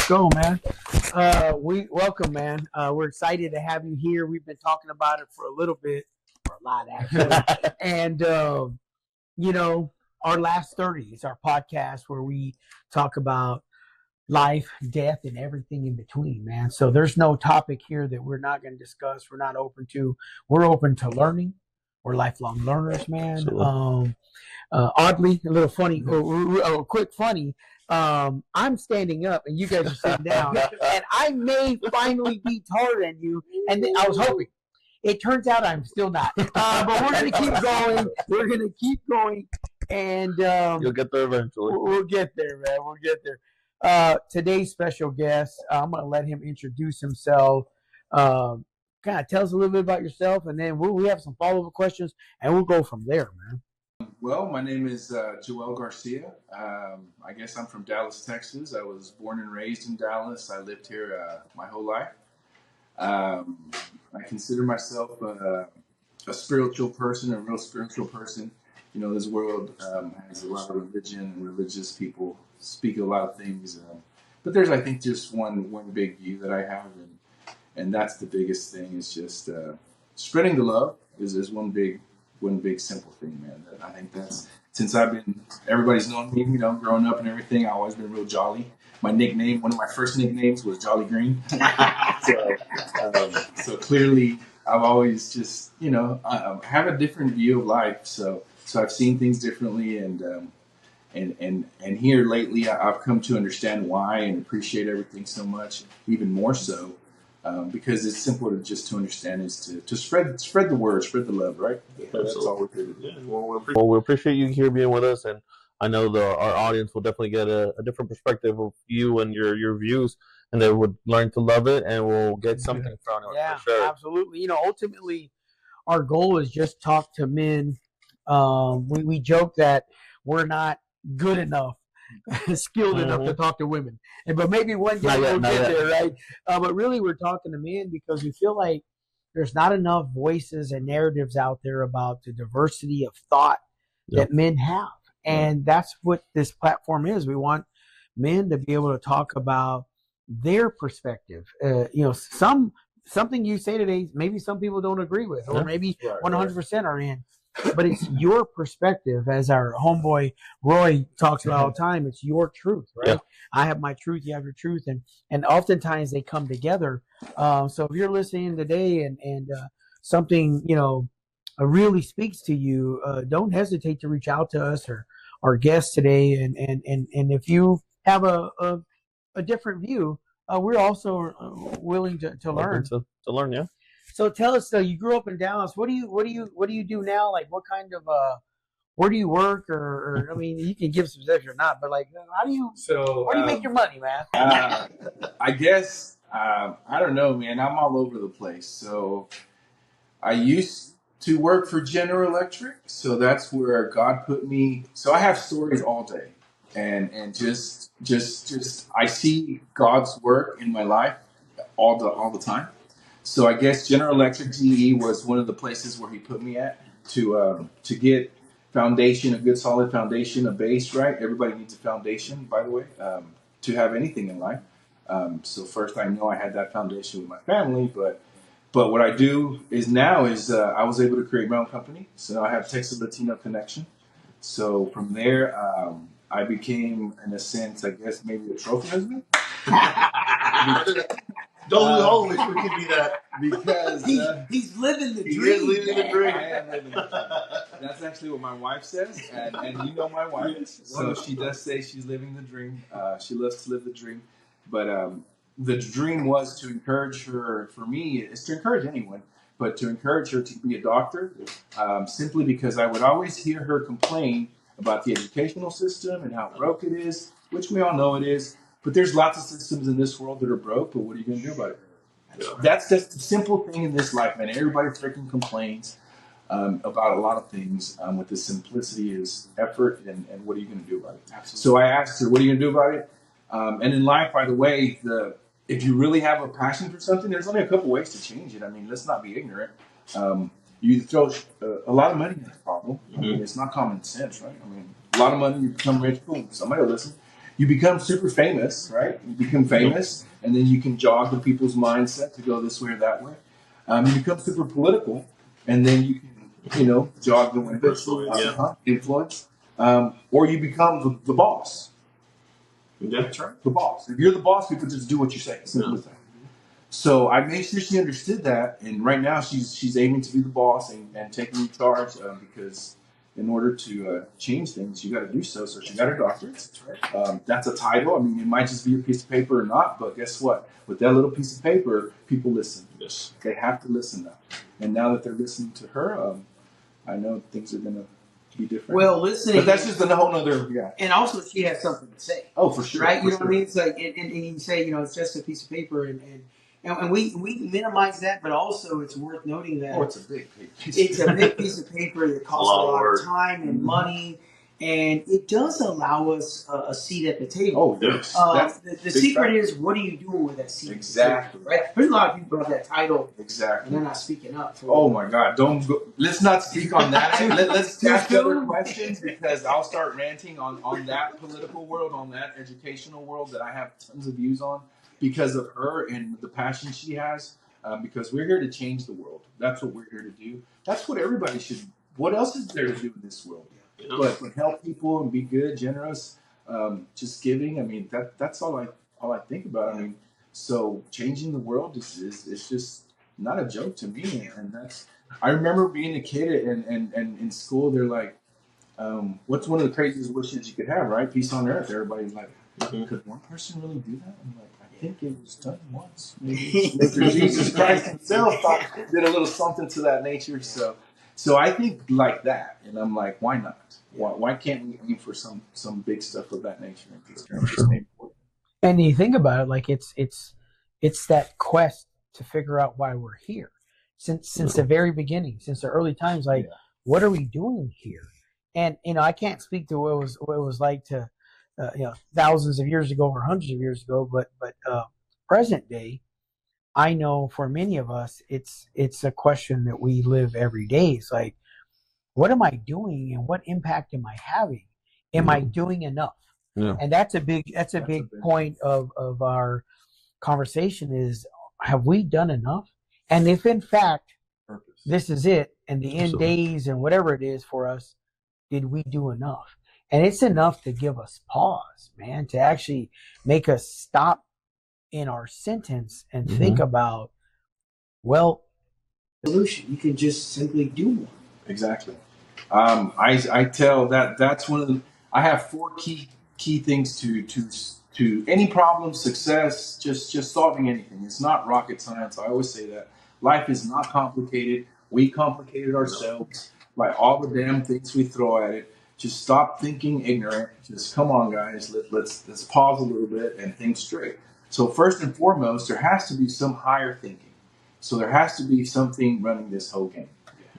Let's go, man. We welcome, man. We're excited to have you here. We've been talking about it for a little bit, for a lot actually. And you know, our last 30 is our podcast where we talk about life, death, and everything in between, man. So there's no topic here that we're not going to discuss. We're not open to. We're open to learning. We're lifelong learners, man. Oddly, a little funny, quick funny. I'm standing up and you guys are sitting down, and I may finally be taller than you. And I was hoping. It turns out I'm still not. But we're gonna keep going. We're gonna keep going, and you'll get there eventually. We'll get there, man. We'll get there. Today's special guest, I'm gonna let him introduce himself. Kind of tell us a little bit about yourself, and then we have some follow-up questions, and we'll go from there, man. Well, my name is Joel Garcia. I guess I'm from Dallas, Texas. I was born and raised in Dallas. I lived here my whole life. I consider myself a spiritual person, a real spiritual person. You know, this world has a lot of religion, and religious people speak a lot of things. But there's, I think, just one big view that I have, and that's the biggest thing. Is just spreading the love is one big simple thing, man. I think that's, since everybody's known me, you know, growing up and everything, I've always been real jolly. My nickname, one of my first nicknames was Jolly Green. So clearly I've always just, you know, I have a different view of life. So I've seen things differently, and here lately I've come to understand why and appreciate everything so much, even more so. Because it's simple to understand is to spread the word, spread the love, right? That's all we're here to do. Well, we appreciate you here being with us, and I know our audience will definitely get a different perspective of you and your views, and they would learn to love it, and we'll get something from it. Yeah, for sure. Absolutely. You know, ultimately, our goal is just talk to men. We joke that we're not good enough, skilled enough to talk to women, but maybe one day we'll get there, right? But really, we're talking to men because we feel like there's not enough voices and narratives out there about the diversity of thought that men have, and that's what this platform is. We want men to be able to talk about their perspective. You know, something you say today, maybe some people don't agree with, or maybe 100% are in. But it's your perspective, as our homeboy Roy talks about all the time. It's your truth, right? Yeah. I have my truth, you have your truth, and oftentimes they come together. So if you're listening today and something, you know, really speaks to you, don't hesitate to reach out to us or our guest today. And if you have a different view, we're also willing to learn. To learn, yeah. So tell us, you grew up in Dallas. What do you do now? Like, what kind of where do you work? Or I mean, you can give some specifics or not, but like, where do you make your money, man? I guess I don't know, man. I'm all over the place. So I used to work for General Electric, so that's where God put me. So I have stories all day, and just I see God's work in my life all the time. So I guess General Electric GE was one of the places where he put me at to get foundation, a good solid foundation, a base, right? Everybody needs a foundation, by the way, to have anything in life. So first, I know I had that foundation with my family, but what I do now is I was able to create my own company. So now I have Texas Latino Connection. So from there, I became, in a sense, I guess maybe a trophy husband. Don't always we can be that because he's living the dream. He is living the dream. I am living the dream. That's actually what my wife says, and you know my wife, so she does say she's living the dream. She loves to live the dream, but the dream was to encourage her. For me, it's to encourage anyone, but to encourage her to be a doctor, simply because I would always hear her complain about the educational system and how broke it is, which we all know it is. But there's lots of systems in this world that are broke, but what are you going to do about it? Yeah. That's just a simple thing in this life, man. Everybody freaking complains about a lot of things. With the simplicity is effort, and what are you going to do about it? Absolutely. So I asked her, what are you going to do about it? And in life, by the way, if you really have a passion for something, there's only a couple ways to change it. I mean, let's not be ignorant. You throw a lot of money at the problem. I mean, it's not common sense, right? I mean, a lot of money, you become rich, boom, somebody will listen. You become super famous, right? You become famous, and then you can jog the people's mindset to go this way or that way. You become super political, and then you can, jog the wind, influence. Or you become the boss. Yeah. That's right, the boss. If you're the boss, people just do what you say. Simple as that. So I made sure she understood that, and right now she's aiming to be the boss and taking charge because in order to change things, you got to do so. So she got her doctorate. That's a title. I mean, it might just be a piece of paper or not, but guess what? With that little piece of paper, people listen. Yes. They have to listen now. And now that they're listening to her, I know things are going to be different. Well, listening. But that's just a whole other, And also, she has something to say. Oh, for sure. Right? You know what I mean? It's like, and you say, it's just a piece of paper, and we minimize that, but also it's worth noting that it's a big piece. It's a big piece of paper that costs a lot of time and money, and it does allow us a seat at the table. Oh, yes. The secret is, what are you doing with that seat? Exactly. Right? There's a lot of people who have that title, exactly, and they're not speaking up. Oh my God! Don't go. Let's not speak on that. Let's ask other questions because I'll start ranting on that political world, on that educational world that I have tons of views on because of her and the passion she has. Because we're here to change the world. That's what we're here to do. That's what everybody should. What else is there to do in this world? But help people and be good, generous, just giving. I mean, that's all I think about. I mean, so changing the world is just not a joke to me. And that's. I remember being a kid and in school, they're like, what's one of the craziest wishes you could have, right? Peace on earth. Everybody's like, could one person really do that? I'm like, I think it was done once. Maybe Jesus Christ himself did a little something to that nature. So I think like that, and I'm like, why not? Why can't we aim for some big stuff of that nature? And you think about it, like it's that quest to figure out why we're here since the very beginning, since the early times. Like, what are we doing here? And I can't speak to what it was like to thousands of years ago or hundreds of years ago, but present day, I know for many of us, it's a question that we live every day. It's like, what am I doing, and what impact am I having? Am I doing enough? Yeah. And that's a big point of our conversation is, have we done enough? And if in fact this is it, and the end days and whatever it is for us, did we do enough? And it's enough to give us pause, man, to actually make us stop in our sentence and think about, well, solution. You can just simply do more. Exactly. I tell that's one of the. I have 4 key things to any problem, success, just solving anything. It's not rocket science. I always say that life is not complicated. We complicate it ourselves by all the damn things we throw at it. Just stop thinking ignorant. Just come on, guys. Let's pause a little bit and think straight. So first and foremost, there has to be some higher thinking. So there has to be something running this whole game.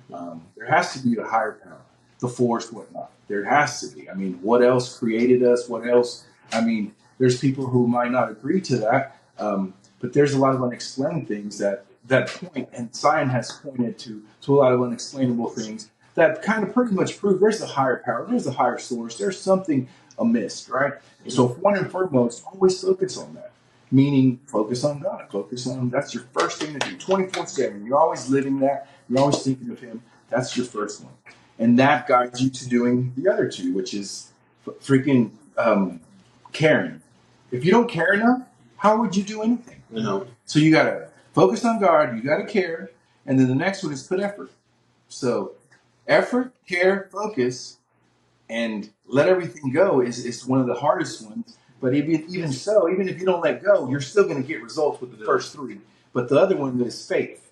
There has to be a higher power, the force, whatnot. There has to be. I mean, what else created us? What else? I mean, there's people who might not agree to that, but there's a lot of unexplained things that point, and science has pointed to a lot of unexplainable things that kind of pretty much prove there's a higher power, there's a higher source, there's something amiss, right? So one and foremost, always focus on that. Meaning, focus on God. That's your first thing to do, 24/7. You're always living that. You're always thinking of Him. That's your first one. And that guides you to doing the other 2, which is freaking caring. If you don't care enough, how would you do anything? So you got to focus on God. You got to care. And then the next one is put effort. So effort, care, focus, and let everything go is one of the hardest ones. But even so, even if you don't let go, you're still going to get results with the first 3. But the other one is faith,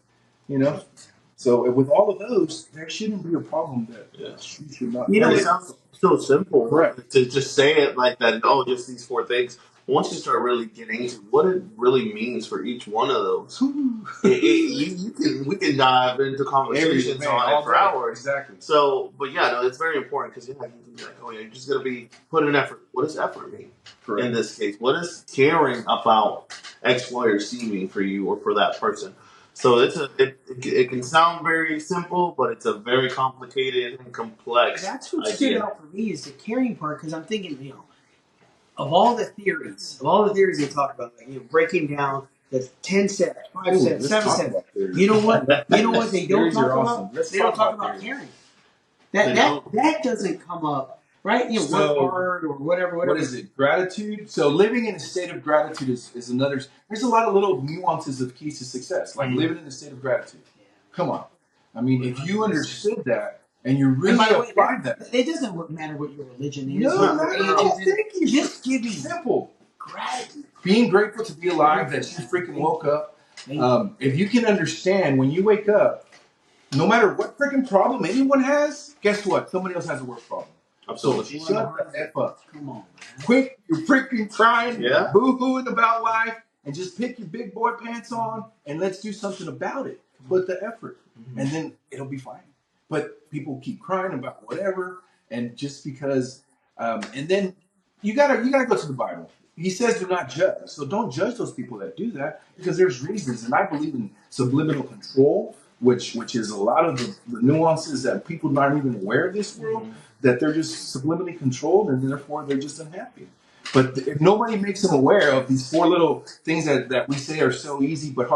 So with all of those, there shouldn't be a problem that you should not. It sounds so simple, Correct. To just say it like that. Oh, just these 4 things. Once you start really getting into what it really means for each one of those, we can dive into conversations on it for hours. Exactly. So, but it's very important because you can be like, you're just gonna be putting in effort. What does effort mean? Correct. In this case, what does caring about X, Y, or Z mean for you or for that person? So it can sound very simple, but it's a very complicated and complex. That's what stood out for me is the caring part, because I'm thinking, of all the theories they talk about, like, breaking down the 10 steps, 5 steps, 7 steps. You know what? They don't talk about. They don't talk about caring. That doesn't come up, right? Work hard or whatever. What is it? Gratitude. So living in a state of gratitude is another. There's a lot of little nuances of keys to success, like living in a state of gratitude. Come on, I mean, if you understood that and you really applied that, it doesn't matter what your religion is. No, thank you. Just giving simple gratitude, being grateful to be alive, that you freaking woke up. If you can understand when you wake up, no matter what freaking problem anyone has, guess what? Somebody else has a worse problem. Absolutely. So shut the F up. Come on, man. Quit your freaking crying, boo-hooing about life, and just pick your big boy pants on and let's do something about it. Put the effort, and then it'll be fine. But people keep crying about whatever, and just because, and then you gotta go to the Bible. He says do not judge. So don't judge those people that do that, because there's reasons. And I believe in subliminal control, which is a lot of the nuances that people aren't even aware of this world, that they're just subliminally controlled, and therefore they're just unhappy. But if nobody makes them aware of these four little things that we say are so easy but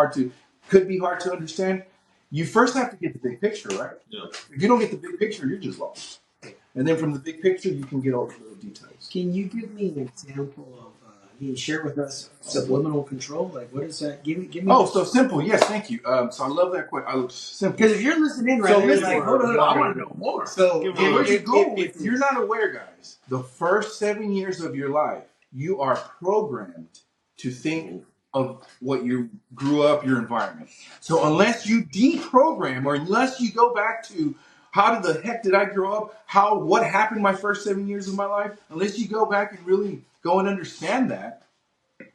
could be hard to understand, you first have to get the big picture, right? Yeah. If you don't get the big picture, you're just lost. And then from the big picture, you can get all the little details. Can you give me an example of? Can you share with us subliminal control? Like, what is that? Give me. Oh, so simple. Yes, thank you. So I love that question. Simple. Because if you're listening right now, you're like, hold on, I want to know more. So if you're not aware, guys, the first 7 years of your life, you are programmed to think of what you grew up, your environment. So unless you deprogram, or unless you go back to how the heck did I grow up? What happened my first 7 years of my life? Unless you go back and really go and understand that,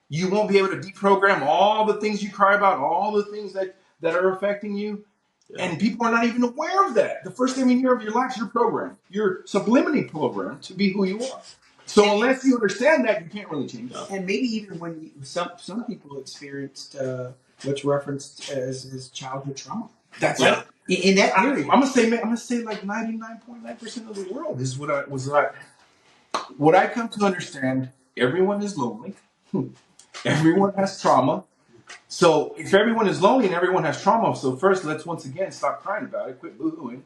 you won't be able to deprogram all the things you cry about, all the things that are affecting you. Yeah. And people are not even aware of that. The first 7 years of your life, you're programmed. You're subliminally programmed to be who you are. So unless you understand that, you can't really change it. And maybe even when some people experienced what's referenced as childhood trauma. That's right. In that period, I'm gonna say like 99.9% of the world is what I come to understand. Everyone is lonely. Everyone has trauma. So if everyone is lonely and everyone has trauma, so first let's once again stop crying about it, quit boo-hooing,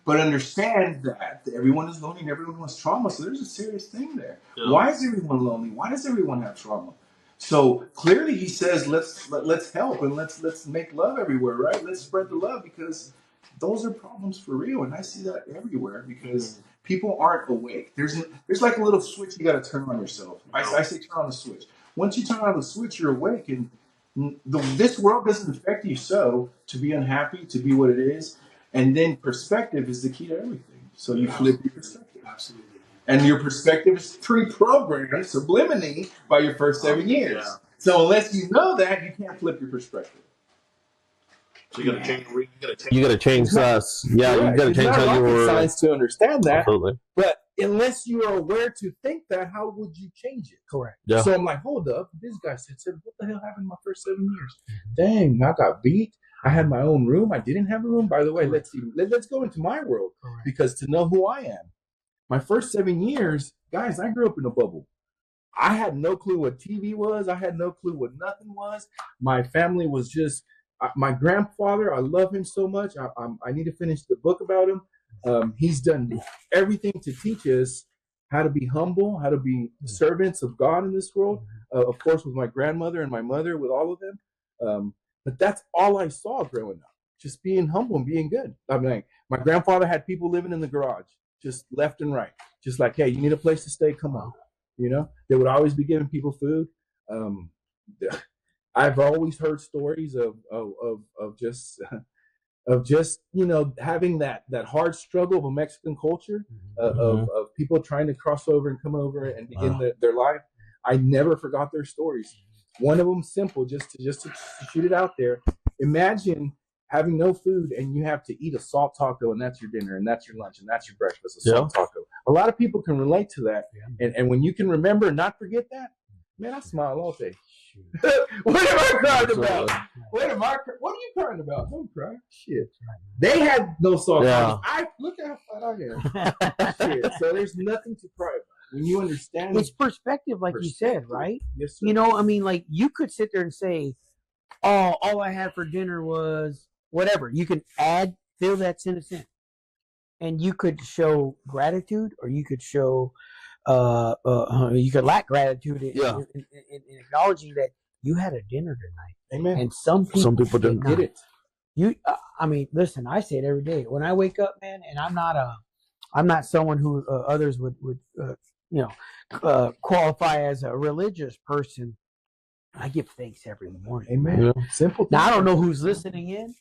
but understand that everyone is lonely and everyone has trauma. So there's a serious thing there. Yeah. Why is everyone lonely? Why does everyone have trauma? So clearly he says let's help and let's make love everywhere, right? Let's spread the love, because those are problems for real, and I see that everywhere because people aren't awake. There's like a little switch you got to turn on yourself. I say turn on the switch. Once you turn on the switch, you're awake, and this world doesn't affect you so to be unhappy, to be what it is. And then perspective is the key to everything. So you flip your perspective. Absolutely. And your perspective is pre-programmed subliminally by your first 7 years. Yeah. So unless you know that, you can't flip your perspective. So you got to change. You got to change us. Yeah, you got to change how you were. Science to understand that. Absolutely. But unless you are aware to think that, how would you change it? Correct. Yeah. So I'm like, hold up. This guy said, what the hell happened in my first 7 years? Dang, I got beat. I had my own room. I didn't have a room. By the way, let's go into my world. Correct. Because to know who I am. My first 7 years, guys, I grew up in a bubble. I had no clue what TV was. I had no clue what nothing was. My family was just, my grandfather, I love him so much. I need to finish the book about him. He's done everything to teach us how to be humble, how to be servants of God in this world. Of course, with my grandmother and my mother, with all of them. But that's all I saw growing up, just being humble and being good. I mean, my grandfather had people living in the garage, just left and right. Just like, hey, you need a place to stay? Come on. You know, they would always be giving people food. I've always heard stories of just having that hard struggle of a Mexican culture, of people trying to cross over and come over and begin their life. I never forgot their stories. One of them simple, just to shoot it out there. Imagine having no food and you have to eat a salt taco, and that's your dinner, and that's your lunch, and that's your breakfast, a salt taco. A lot of people can relate to that. Yeah. And when you can remember and not forget that, man, I smile all day. What am I crying about? What are you crying about? Don't cry. Shit. They had no salt tacos. Look how fat I am. Shit. So there's nothing to cry about. when you understand, it's perspective, like you said, right? Yes, sir. You know, I mean, like you could sit there and say, "Oh, all I had for dinner was whatever." You can fill that sentence in, and you could show gratitude, or you could show, you could lack gratitude in acknowledging that you had a dinner tonight. Amen. And some people didn't get it. I mean, listen, I say it every day when I wake up, man, and I'm not someone who others would qualify as a religious person. I give thanks every morning. Amen. Yeah. Simple. Now I don't know who's listening in,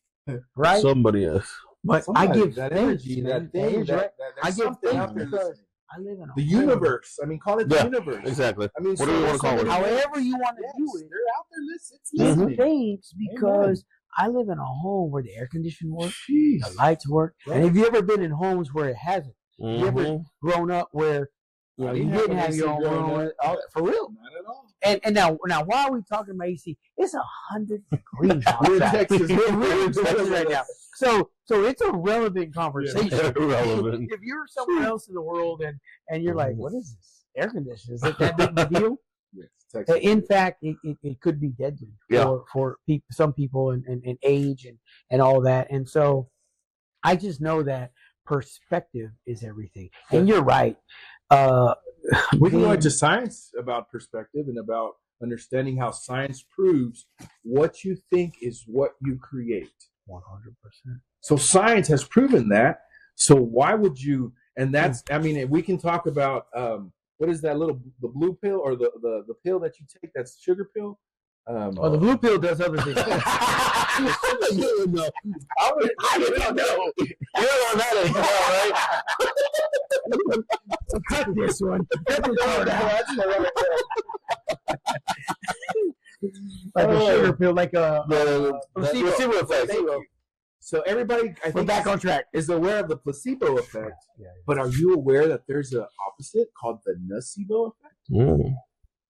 right? Somebody is. But Somebody, I give that thanks, energy, man. that thing, Right? I give something out thanks there because listening. I live in The universe. I mean, call it the universe. Exactly. I mean, what do you want to call it? However you want to do it. They're out there listening. I give thanks because I live in a home where the air conditioning works, the lights work. Right. And have you ever been in homes where it hasn't? Mm-hmm. You ever grown up where you didn't have your own room? For real? Not at all. And now why are we talking about AC? It's 100 degrees We're in outside. Texas. We're in Texas right now. So it's a relevant conversation. Irrelevant. If you're somewhere else in the world and you're like, what is this? Air conditioning? Is it that big of a deal? Yes, Texas. In fact, it could be deadly for people, some people and age and all that. And so I just know that perspective is everything. And you're right. We can go into science about perspective and about understanding how science proves what you think is what you create. 100%. So science has proven that. So why would you? And that's, I mean, we can talk about what is that the blue pill or the pill that you take? That's sugar pill. The blue pill does other things. I don't know. You don't know that is, right? Cut this one. Like a sugar pill, like a placebo effect. So everybody, I think, back on track, is aware of the placebo effect. Yeah. But are you aware that there's an opposite called the nocebo effect? Mm.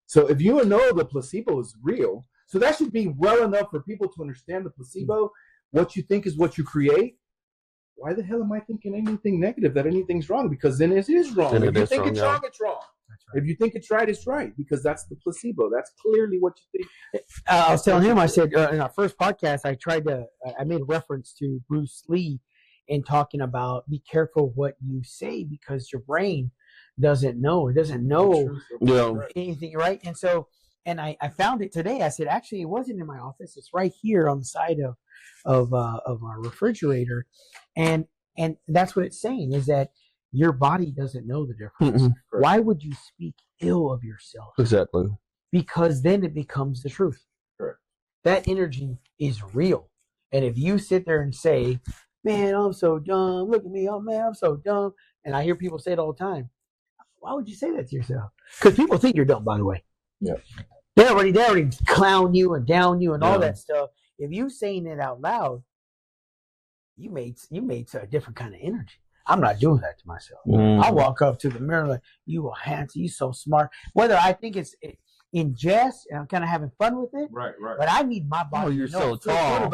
So if you know the placebo is real, so that should be well enough for people to understand the placebo. What you think is what you create. Why the hell am I thinking anything negative, that anything's wrong? Because then it is wrong. If you think it's wrong, it's wrong. Right. If you think it's right, because that's the placebo. That's clearly what you think. I was telling him, I said, in our first podcast, I made a reference to Bruce Lee in talking about be careful what you say because your brain doesn't know. It doesn't know anything, right? And so, and I found it today. I said, actually, it wasn't in my office. It's right here on the side of our refrigerator. And that's what it's saying is that your body doesn't know the difference. Mm-hmm. Why would you speak ill of yourself? Exactly. Because then it becomes the truth. Correct. That energy is real. And if you sit there and say, man, I'm so dumb. Look at me. Oh, man, I'm so dumb. And I hear people say it all the time. Why would you say that to yourself? Because people think you're dumb, by the way. Yeah. They already clown you and down you and all that stuff. If you saying it out loud, you made a different kind of energy. I'm not doing that to myself. I walk up to the mirror like, you are handsome, you so smart. Whether I think it's in jest and I'm kind of having fun with it, right. But I need my body. Oh, you're so tall. You're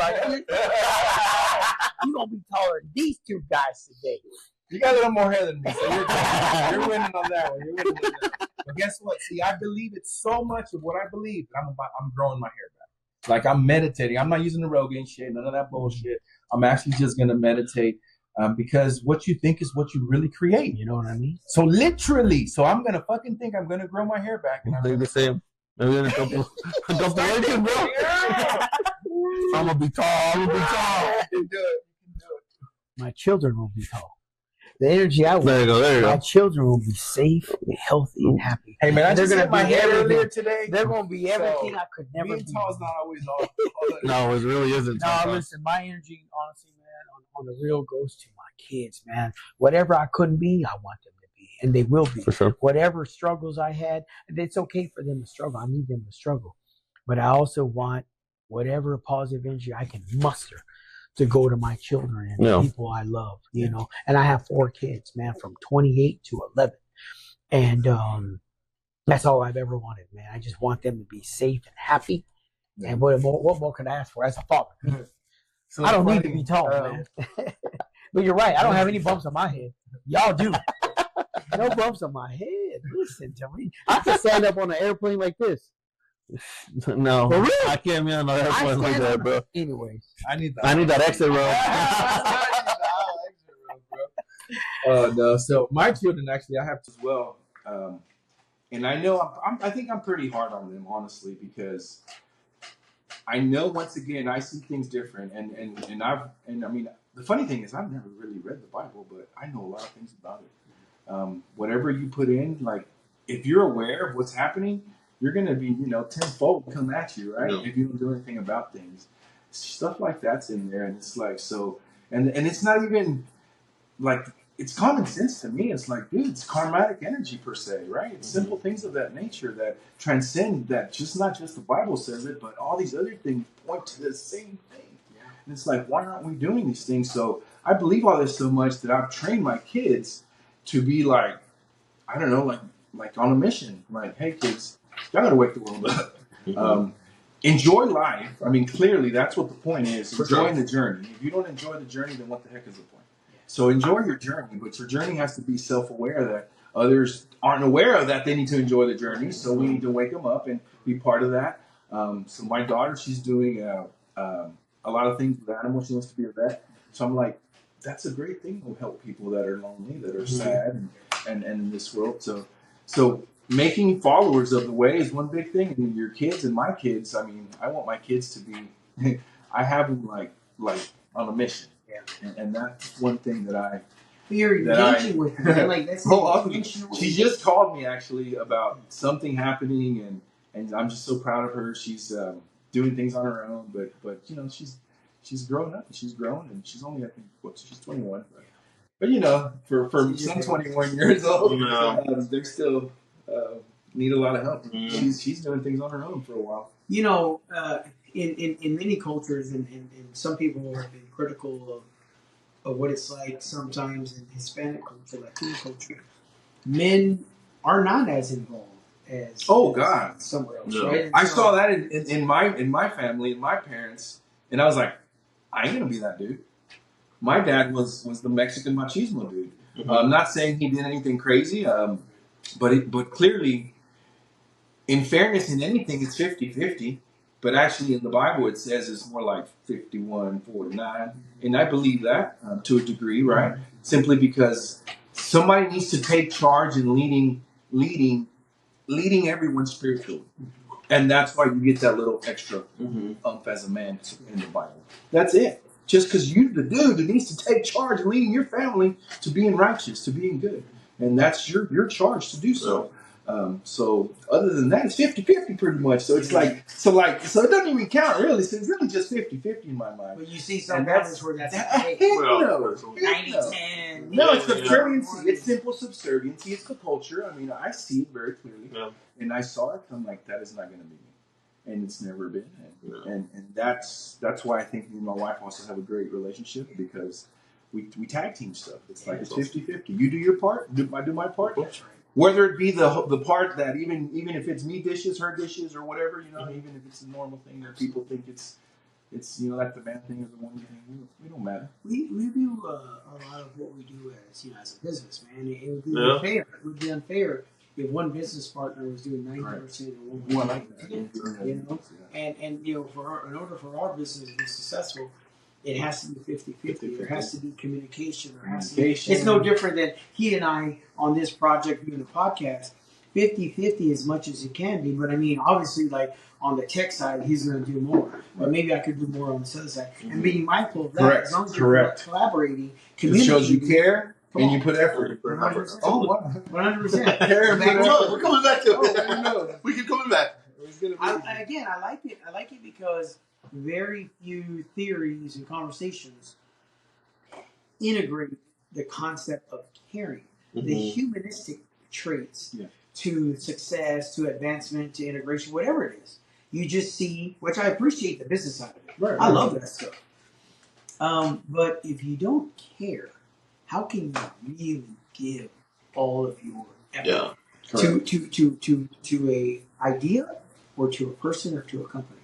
gonna be taller than these two guys today. You got a little more hair than me, so you're winning on that one. But guess what? See, I believe it so much of what I believe that I'm growing my hair back. Like I'm meditating. I'm not using the Rogaine shit, none of that bullshit. I'm actually just gonna meditate. Because what you think is what you really create. You know what I mean? So literally, I'm gonna fucking think I'm gonna grow my hair back. And I'm the same. Maybe in a couple weeks, bro. I'm gonna be tall. You can do it. My children will be tall. The energy I want. There you go. My children will be safe, healthy, and happy. Hey man, they're gonna get my hair earlier today. They're gonna be everything I could never be. Being tall is not always all. No, it really isn't. No, listen, my energy, honestly, man, on the real goes to my kids, man. Whatever I couldn't be, I want them to be, and they will be. For sure. Whatever struggles I had, it's okay for them to struggle. I need them to struggle, but I also want whatever positive energy I can muster to go to my children and the people I love, you know. And I have 4 kids, man, from 28 to 11, and that's all I've ever wanted, man. I just want them to be safe and happy. And what more could I ask for as a father? So I don't need to be tall, man. But you're right. I don't have any bumps on my head. Y'all do. No bumps on my head. Listen to me. I have to stand up on an airplane like this. No, For real? I can't be on the airplane like that, bro. Anyways. I need that exit row. No. So my children, actually, I have as well. And I know I think I'm pretty hard on them, honestly, because I know, once again, I see things different. And I mean, the funny thing is, I've never really read the Bible, but I know a lot of things about it. Whatever you put in, like, if you're aware of what's happening, you're going to be, tenfold come at you, right? Yeah. If you don't do anything about things. Stuff like that's in there. And it's like, so, and it's not even like, it's common sense to me. It's like, dude, it's karmatic energy per se, right? It's simple things of that nature that transcend that. Just not just the Bible says it, but all these other things point to the same thing. Yeah. And it's like, why aren't we doing these things? So I believe all this so much that I've trained my kids to be like, I don't know, like on a mission. Like, hey kids, y'all gotta wake the world up. Enjoy life. I mean, clearly that's what the point is. Enjoying the journey. If you don't enjoy the journey, then what the heck is the point? So enjoy your journey, but your journey has to be self-aware that others aren't aware of that they need to enjoy the journey. So we need to wake them up and be part of that. So my daughter, she's doing a lot of things with animals. She wants to be a vet. So I'm like, that's a great thing to help people that are lonely, that are sad, and in this world. So making followers of the way is one big thing. And your kids and my kids, I mean, I want my kids to be, I have them like on a mission. Yeah. And that's one thing that you're engaging with them. Like, that's she just called me actually about something happening, and I'm just so proud of her. She's doing things on her own, but she's growing up, and she's grown, and she's only, I think, she's 21. But for some 21 years old, they still need a lot of help. She's doing things on her own for a while. In many cultures, and some people have been critical of what it's like sometimes in Hispanic culture, Latino culture, men are not as involved as somewhere else, right? I saw that in my family, in my parents, and I was like, I ain't gonna be that dude. My dad was the Mexican machismo dude. I'm not saying he did anything crazy, but clearly, in fairness, in anything, it's 50-50. But actually, in the Bible, it says it's more like 51-49. And I believe that to a degree, right? Simply because somebody needs to take charge and leading everyone spiritually. And that's why you get that little extra as a man in the Bible. That's it. Just because you're the dude that needs to take charge and leading your family to being righteous, to being good. And that's your charge to do so. So other than that, it's 50-50 pretty much. So it's so it doesn't even count really. So it's really just 50-50 in my mind. But you see some families where that's 90-10. No, it's subserviency. It's simple subserviency. It's the culture. I mean, I see it very clearly. Yeah. And I saw it. I'm like, that is not going to be me. And it's never been. And that's why I think me and my wife also have a great relationship, because we tag team stuff. It's like it's 50-50. You do your part, I do my part. That's right. Whether it be the part that even if it's me dishes, her dishes, or whatever, even if it's a normal thing that people think it's like the man thing or the woman thing, we don't matter. We do a lot of what we do as a business, man. It would be unfair. It would be unfair if one business partner was doing 90% and one like that. And in order for our business to be successful, it has to be 50-50. There has to be communication. It's no different than he and I on this project doing the podcast. 50-50 as much as it can be. But I mean, obviously, like on the tech side, he's going to do more. But maybe I could do more on this other side. And being mindful of that. Correct. As long as you're collaborating, it shows you care and you put effort. 100%. Oh, 100%. We're coming back to it. We keep coming back. I like it. I like it because very few theories and conversations integrate the concept of caring, the humanistic traits to success, to advancement, to integration, whatever it is. You just see, which I appreciate the business side of it. Right, I love that stuff. But if you don't care, how can you really give all of your effort to a idea or to a person or to a company?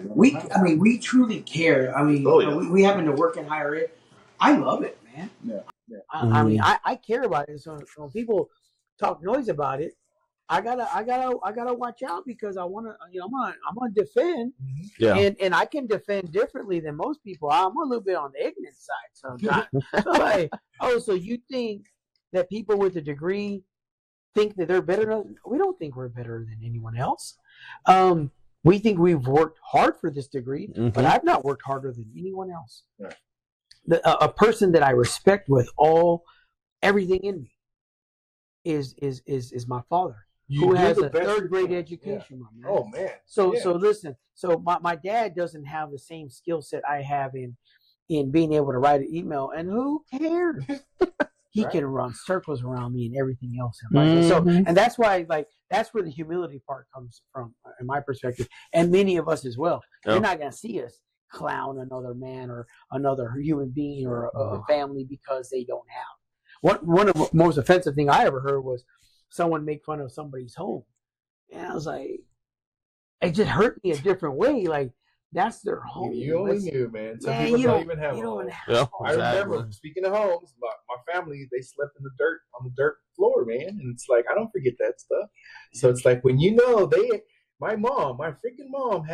We truly care. I mean, we happen to work in higher ed. I love it, man. Yeah. Yeah. I mean, I care about it. So when people talk noise about it, I gotta watch out because I want to, I'm gonna defend, and I can defend differently than most people. I'm a little bit on the ignorant side sometimes. So like, so you think that people with a degree think that they're better? We don't think we're better than anyone else. We think we've worked hard for this degree, but I've not worked harder than anyone else. Right. A person that I respect with everything in me is my father, who has a third grade education. Yeah. Oh man. So listen. So my dad doesn't have the same skill set I have in being able to write an email, and who cares? He can run circles around me and everything else. So, and that's why, that's where the humility part comes from, in my perspective, and many of us as well. You're not going to see us clown another man or another human being or a family because they don't have. One of the most offensive thing I ever heard was someone make fun of somebody's home, and I was like, it just hurt me a different way. Like, that's their home. You only knew, man. Some people don't even have a home. I remember, speaking of homes, my family, they slept in the dirt, on the dirt floor, man. And it's like, I don't forget that stuff. So it's like, when my freaking mom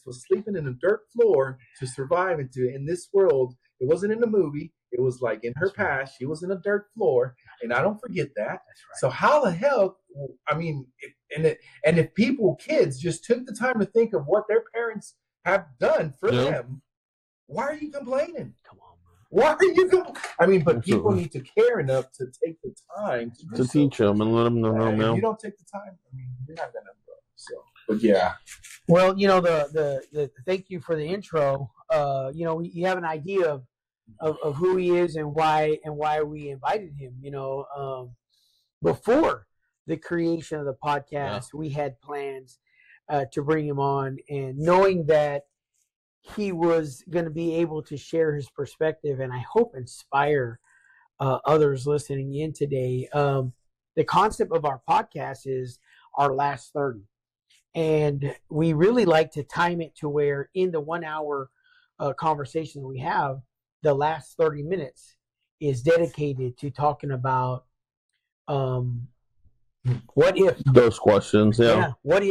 was sleeping in a dirt floor to survive in this world. It wasn't in the movie. It was like in her past. She was in a dirt floor, and I don't forget that. That's right. So how the hell, I mean, if kids just took the time to think of what their parents have done for them, why are you complaining? Come on, man. Why are you complaining? I mean, but people need to care enough to take the time to teach them and let them know. If you don't take the time, I mean, you're not gonna grow. So, but yeah. Well, the thank you for the intro. You have an idea of who he is and why we invited him. Before the creation of the podcast, we had plans to bring him on, and knowing that he was going to be able to share his perspective and I hope inspire others listening in today. The concept of our podcast is our last 30. And we really like to time it to where in the 1 hour conversation we have, the last 30 minutes is dedicated to talking about what if those questions. What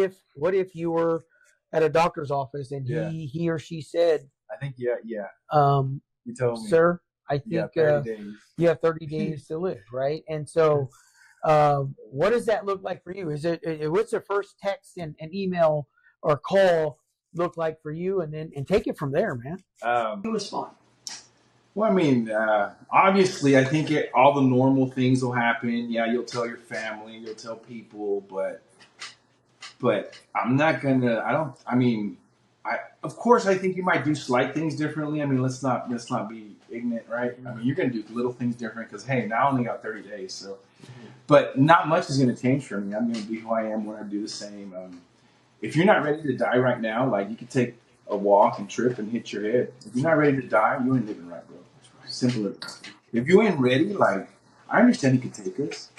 if you were at a doctor's office and he or she said, I think you told me, sir, I think you have 30 days to live, right? And so what does that look like for you? What's the first text and email or call look like for you, and take it from there, man? It was fun. Well, I mean, obviously, I think all the normal things will happen. Yeah, you'll tell your family, you'll tell people, but I'm not gonna. Of course, I think you might do slight things differently. I mean, let's not be ignorant, right? I mean, you're gonna do little things different because hey, now I only got 30 days, so. But not much is gonna change for me. I'm gonna be who I am when I do the same. If you're not ready to die right now, like you could take a walk and trip and hit your head. If you're not ready to die, you ain't living right, bro. Simple as that. If you ain't ready, like, I understand he could take us.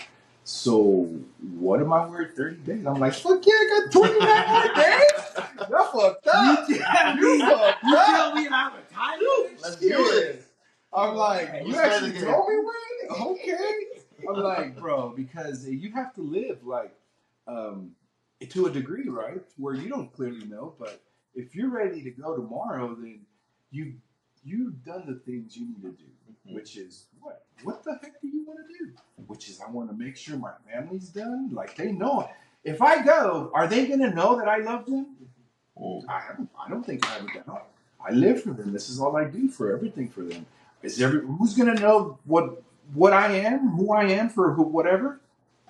So, what am I worth 30 days? I'm like, fuck yeah, I got 29 more days. You're fucked up. You tell me I have a time limit? Let's do this. I'm like, you actually told me when? Okay. I'm like, bro, because you have to live, like, to a degree, right? Where you don't clearly know, but if you're ready to go tomorrow, then you've done the things you need to do, which is what? What the heck do you want to do? Which is I want to make sure my family's done. Like they know it. If I go, are they going to know that I love them? I don't think I have a doubt. I live for them. This is all I do for everything for them. Who's going to know what I am, who I am for whatever?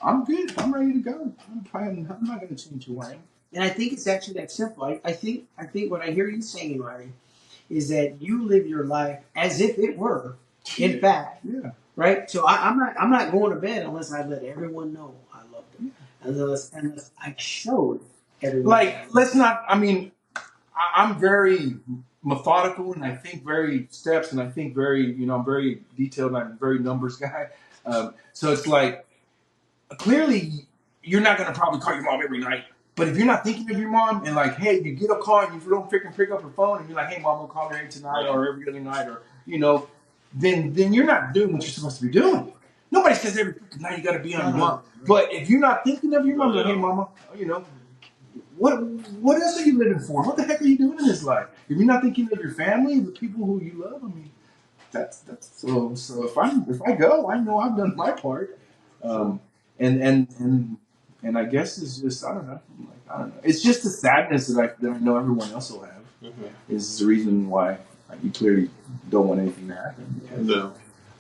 I'm good. I'm ready to go. I'm not going to change who I am. And I think it's actually that simple. I think what I hear you saying, Riley, is that you live your life as if it were, in fact, right. So I'm not going to bed unless I let everyone know I love them, unless I showed everyone. Like, let's not. I mean, I'm very methodical, and I think very steps, and I think very, I'm very detailed, and I'm a very numbers guy. So it's like, clearly, you're not going to probably call your mom every night. But if you're not thinking of your mom and like, hey, you get a call and you don't freaking pick up her phone and you're like, hey, mom, we'll call her tonight or every other night or, then you're not doing what you're supposed to be doing. Nobody says every freaking night you got to be on your mom. But if you're not thinking of your mom, like, hey, mama, what else are you living for? What the heck are you doing in this life? If you're not thinking of your family, the people who you love, I mean, that's so. So if I go, I know I've done my part. And I guess it's just I don't know. I don't know. It's just the sadness that I know everyone else will have. Is the reason why you clearly don't want anything to happen. No.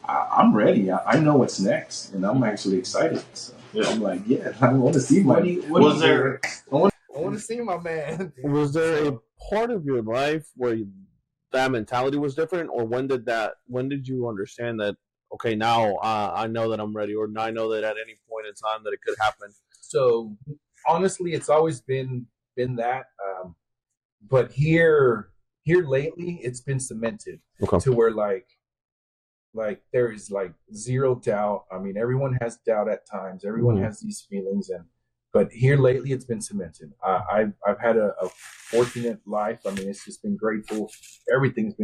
I'm ready. I know what's next, and I'm actually excited. So I'm like, yeah, I want to see my. I want to see my man. Was there a part of your life where that mentality was different, or when did you understand that? Okay, now I know that I'm ready, or I know that at any point in time that it could happen. So honestly, it's always been that, but here lately, it's been cemented to where like there is like zero doubt. I mean, everyone has doubt at times. Everyone has these feelings, but here lately, it's been cemented. I've had a fortunate life. I mean, it's just been grateful. Everything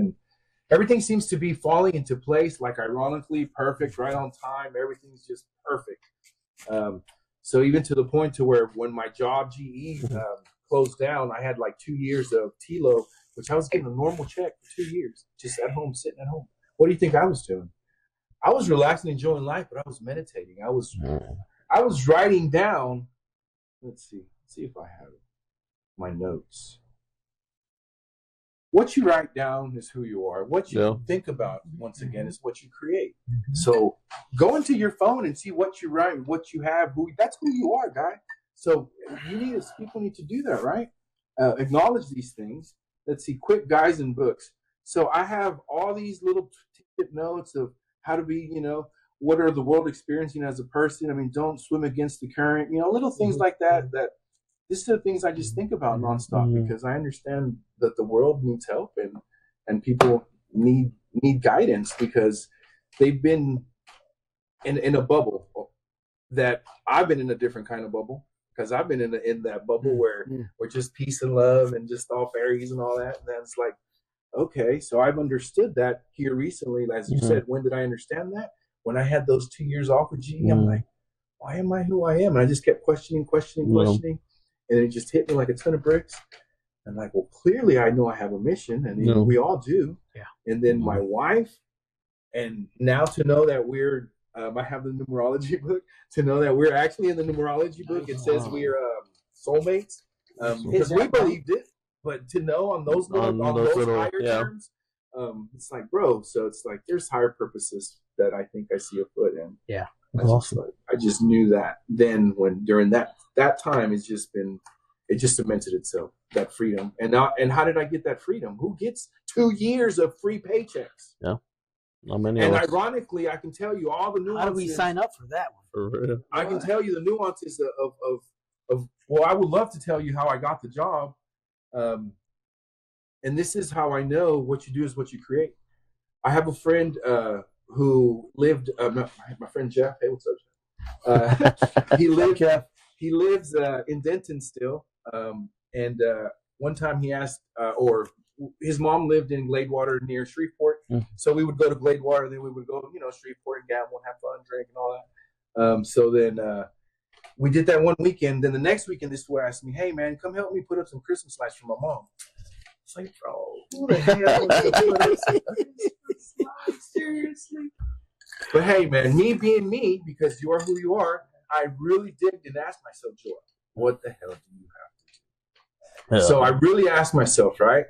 seems to be falling into place, like ironically perfect, right on time. Everything's just perfect. So even to the point to where when my job GE closed down, I had like 2 years of TLO, which I was getting a normal check for 2 years, just at home, sitting at home. What do you think I was doing? I was relaxing, enjoying life, but I was meditating. I was writing down. Let's see if I have my notes. What you write down is who you are. What you think about, once again, is what you create. So go into your phone and see what you write, what you have. That's who you are, guy. So people need to do that, right? Acknowledge these things. Let's see, quick guides and books. So I have all these little tip notes of how to be, what are the world experiencing as a person. I mean, don't swim against the current, little things like that. These are the things I just think about nonstop because I understand that the world needs help and people need guidance because they've been in a bubble that I've been in a different kind of bubble because I've been in that bubble where we're just peace and love and just all fairies and all that. And then it's like, okay, so I've understood that here recently. As you said, when did I understand that? When I had those 2 years off with GE, I'm like, why am I who I am? And I just kept questioning. And it just hit me like a ton of bricks. I'm like, well, clearly I know I have a mission, and we all do. Yeah. And then my wife, and now to know that I have the numerology book, to know that we're actually in the numerology book. It says we're soulmates because we believed it, but to know on those higher terms, it's like, bro. So it's like there's higher purposes that I think I see afoot, and I just knew that then during that time it just cemented itself, that freedom. And how did I get that freedom? Who gets 2 years of free paychecks? Yeah. Not many. And ironically, I can tell you all the nuances. How do we sign up for that one? I can tell you the nuances of well, I would love to tell you how I got the job. And this is how I know what you do is what you create. I have a friend who lived, my friend Jeff. Hey, what's up, Jeff? He lives in Denton still. And one time he asked, or his mom lived in Gladewater near Shreveport. So we would go to Gladewater, then we would go, Shreveport and gamble and have fun, drink and all that. So then we did that one weekend. Then the next weekend, this boy asked me, hey, man, come help me put up some Christmas lights for my mom. It's like, bro, who the hell is doing seriously? But hey, man, me being me, because you are who you are, I really digged and asked myself, Joel, what the hell do you have to do? Yeah. So I really asked myself, right?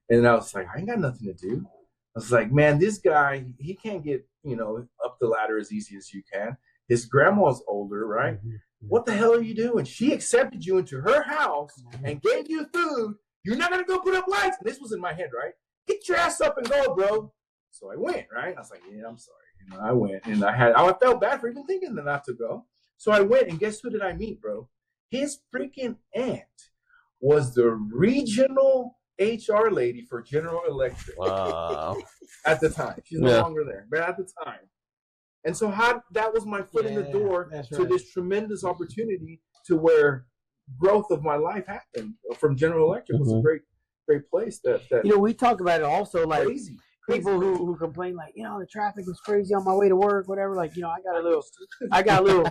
And I was like, I ain't got nothing to do. I was like, man, this guy, he can't get, up the ladder as easy as you can. His grandma's older, right? What the hell are you doing? She accepted you into her house and gave you food. You're not going to go put up lights. And this was in my head, right? Get your ass up and go, bro. So I went, right? I was like, yeah, I'm sorry. I went, and I felt bad for even thinking not to go. So I went, and guess who did I meet, bro? His freaking aunt was the regional HR lady for General Electric. Wow. At the time. She's no longer there, but at the time. And so that was my foot in the door to this tremendous opportunity to where growth of my life happened from General Electric. Was a great place that we talk about it also like people who complain like, the traffic was crazy on my way to work, whatever. Like, I got a little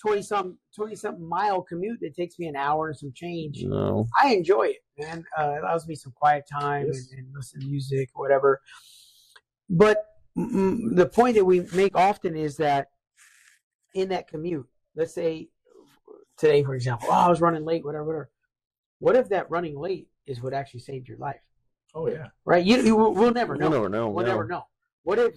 20-something mile commute that takes me an hour and some change. No. I enjoy it, man. It allows me some quiet time and listen to music, whatever. But the point that we make often is that in that commute, let's say today, for example, I was running late, whatever. What if that running late is what actually saved your life? Oh yeah. Right? We'll never know. We'll never know. We'll never know. What if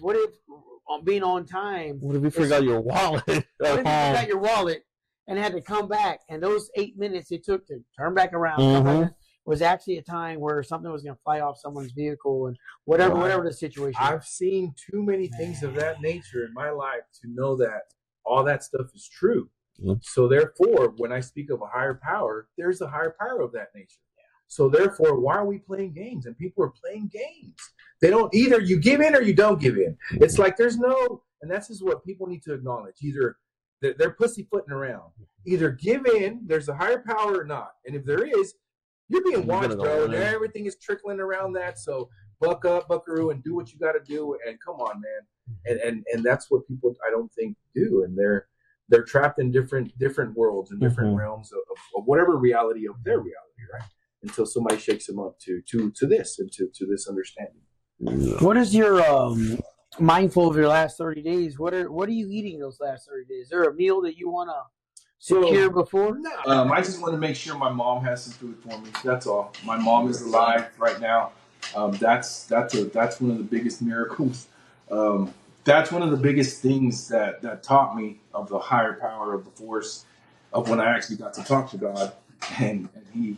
being on time? What if you forgot your wallet? What if you forgot your wallet and had to come back, and those 8 minutes it took to turn back around was actually a time where something was going to fly off someone's vehicle and whatever the situation. I've seen too many things of that nature in my life to know that all that stuff is true. Mm-hmm. So therefore, when I speak of a higher power, there's a higher power of that nature. So therefore, why are we playing games? And people are playing games. They don't, either you give in or you don't give in. It's like there's no, and that's just what people need to acknowledge. Either they're pussyfooting around. Either give in, there's a higher power or not. And if there is, you're being watched, bro. And everything is trickling around that. So buck up, buckaroo, and do what you got to do. And come on, man. And that's what people, I don't think, do. And they're trapped in different worlds and different realms of whatever reality of their reality, right? Until somebody shakes them up to this and to this understanding. What is your mindful of your last 30 days? What are you eating those last 30 days? Is there a meal that you want to secure before? No. I just want to make sure my mom has some food for me. That's all. My mom is alive right now. That's one of the biggest miracles. That's one of the biggest things that taught me of the higher power of the force of when I actually got to talk to God. And he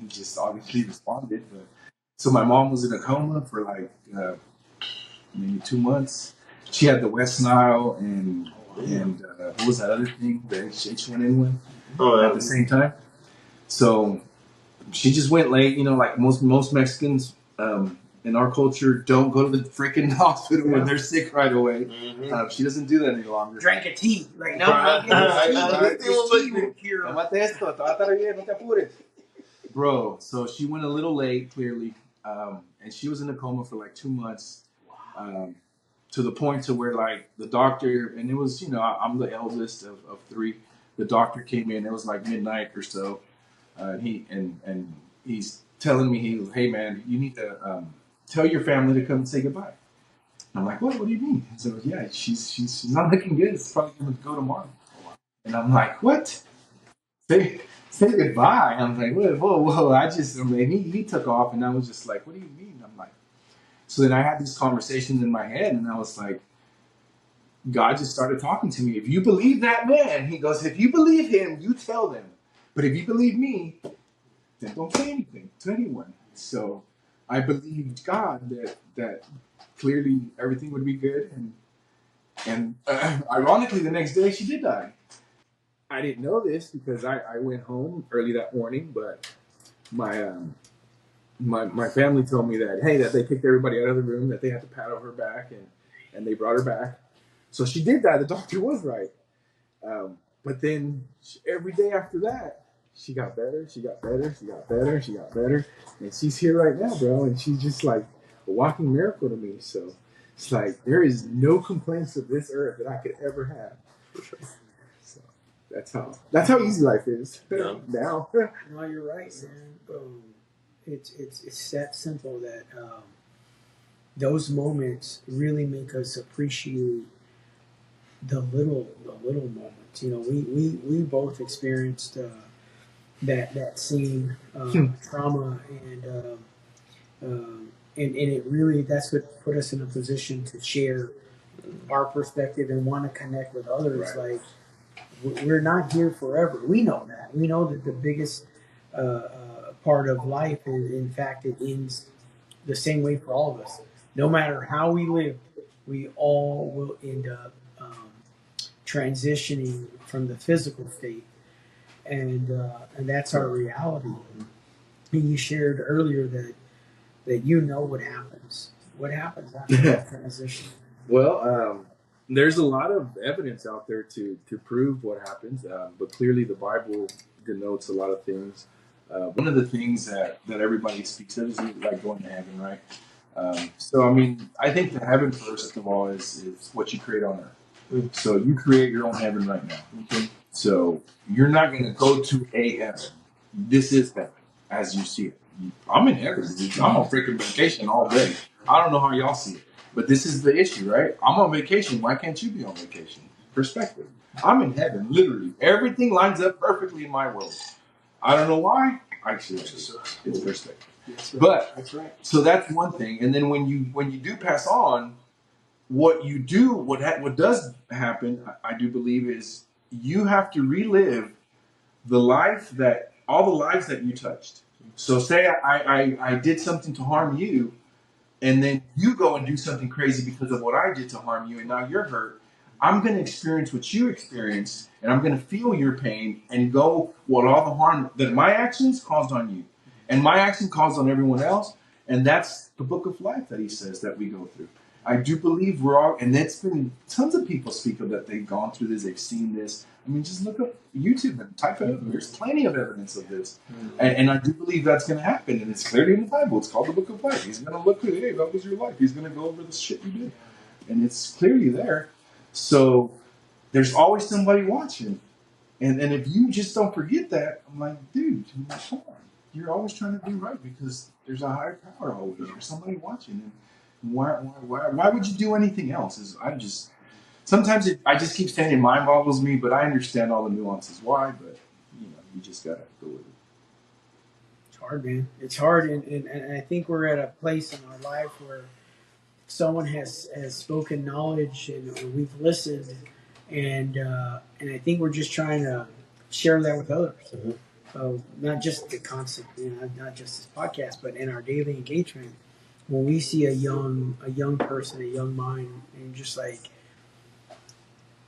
just obviously responded. But so my mom was in a coma for like maybe 2 months. She had the West Nile and what was that other thing? The H1N1 at the same time. So she just went late. Like most Mexicans in our culture don't go to the freaking hospital when they're sick right away. Mm-hmm. She doesn't do that any longer. Drank a tea. Like, no, Bro, so she went a little late, clearly. And she was in a coma for like 2 months. To the point to where like the doctor, and it was, I'm the eldest of three. The doctor came in, it was like midnight or so. And he's telling me, hey man, you need to tell your family to come and say goodbye. I'm like, what do you mean? So yeah, she's not looking good. It's probably going to go tomorrow. And I'm like, what? Say goodbye. I'm like, whoa. He took off, and I was just like, what do you mean? I'm like, so then I had these conversations in my head, and I was like, God just started talking to me. If you believe that man, he goes, if you believe him, you tell them. But if you believe me, then don't say anything to anyone. So I believed God that clearly everything would be good. And ironically, the next day she did die. I didn't know this because I went home early that morning, but my family told me that they kicked everybody out of the room, that they had to pat on her back, and they brought her back. So she did die. The doctor was right. But then every day after that, she got better. She got better. She got better. She got better. And she's here right now, bro. And she's just like a walking miracle to me. So it's like there is no complaints of this earth that I could ever have. So that's how easy life is now. No, you're right, man. It's that simple that those moments really make us appreciate the little moments. We both experienced that same trauma, and it really, that's what put us in a position to share our perspective and want to connect with others. Right. Like, we're not here forever. We know that. We know that the biggest part of life is, in fact, it ends the same way for all of us. No matter how we live, we all will end up transitioning from the physical state, and that's our reality. And you shared earlier that what happens. What happens after that transition? Well, there's a lot of evidence out there to prove what happens, but clearly the Bible denotes a lot of things. One of the things that everybody speaks of is like going to heaven, right? So I mean, I think the heaven first of all is what you create on earth. So you create your own heaven right now. So you're not going to go to a heaven. This is heaven as you see it. I'm in heaven. I'm on freaking vacation all day. I don't know how y'all see it, but this is the issue, right? I'm on vacation. Why can't you be on vacation? Perspective. I'm in heaven, literally. Everything lines up perfectly in my world. I don't know why. Actually, it's perspective. But That's right. so that's one thing. And then when you do pass on, what does happen, I do believe, is you have to relive all the lives that you touched. So say I did something to harm you, and then you go and do something crazy because of what I did to harm you, and now you're hurt. I'm going to experience what you experienced, and I'm going to feel your pain and go what all the harm that my actions caused on you, and my action caused on everyone else, and that's the book of life that he says that we go through. I do believe we're all, and that's been tons of people speak of that they've gone through this, they've seen this. I mean, just look up YouTube and type it up. There's plenty of evidence of this. And I do believe that's going to happen. And it's clearly in the Bible. It's called the Book of Life. He's going to look at, hey, that was your life. He's going to go over the shit you did. And it's clearly there. So there's always somebody watching. And if you just don't forget that, I'm like, dude, come on. You're always trying to do right because there's a higher power always. There's somebody watching. And why would you do anything else? Sometimes I just keep saying it mind boggles me, but I understand all the nuances why. But you just gotta go with it. It's hard, man. It's hard, and I think we're at a place in our life where someone has spoken knowledge, and we've listened, and I think we're just trying to share that with others. Mm-hmm. So not just the concept, not just this podcast, but in our daily engagement, when we see a young person, a young mind, and just like,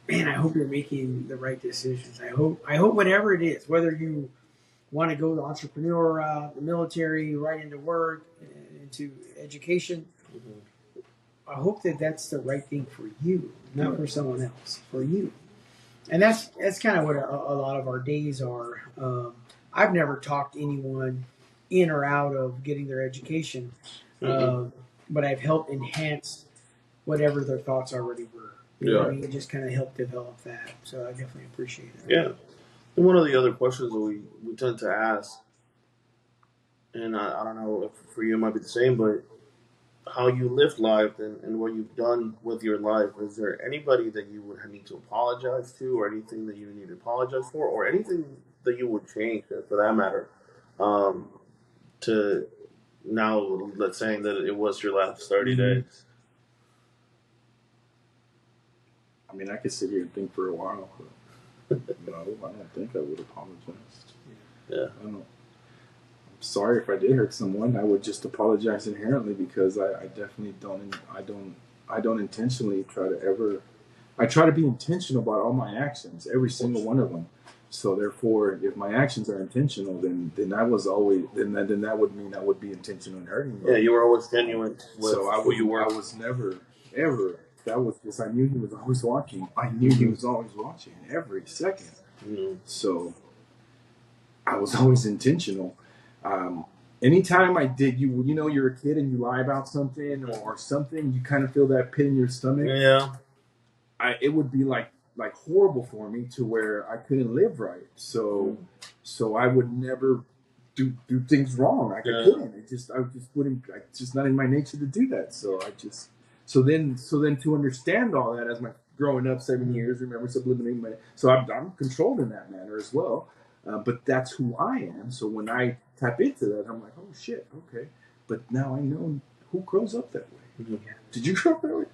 man, I hope you're making the right decisions. I hope whatever it is, whether you want to go the entrepreneur route, the military, right into work, into education, I hope that that's the right thing for you, not for someone else, for you. And that's kind of what a lot of our days are. I've never talked anyone in or out of getting their education, but I've helped enhance whatever their thoughts already were. You know what I mean? It just kind of helped develop that. So I definitely appreciate it. Yeah. And one of the other questions that we tend to ask, and I don't know if for you it might be the same, but how you live life and what you've done with your life, is there anybody that you would need to apologize to, or anything that you need to apologize for, or anything that you would change, for that matter, to now, let's say that it was your last 30 days? I mean, I could sit here and think for a while, but no, I don't think I would apologize. Yeah. I don't. I'm sorry if I did hurt someone. I would just apologize inherently because I definitely don't. I don't intentionally try to ever. I try to be intentional about all my actions, every single one of them. So therefore, if my actions are intentional, then I was always then that would mean I would be intentional in hurting. Yeah, you were always genuine with so who you were. I was never ever. That was just, I knew he was always watching. I knew he was always watching every second. So I was always intentional. Anytime I did, you're a kid and you lie about something or something, you kind of feel that pit in your stomach. Yeah. It would be like horrible for me to where I couldn't live right. So I would never do things wrong. I couldn't. I just wouldn't. It's just not in my nature to do that. So then to understand all that as my growing up 7 years, remember subliminally, so I'm controlled in that manner as well. But that's who I am. So when I tap into that, I'm like, oh shit, okay. But now I know who grows up that way. Mm-hmm. Did you grow up that way?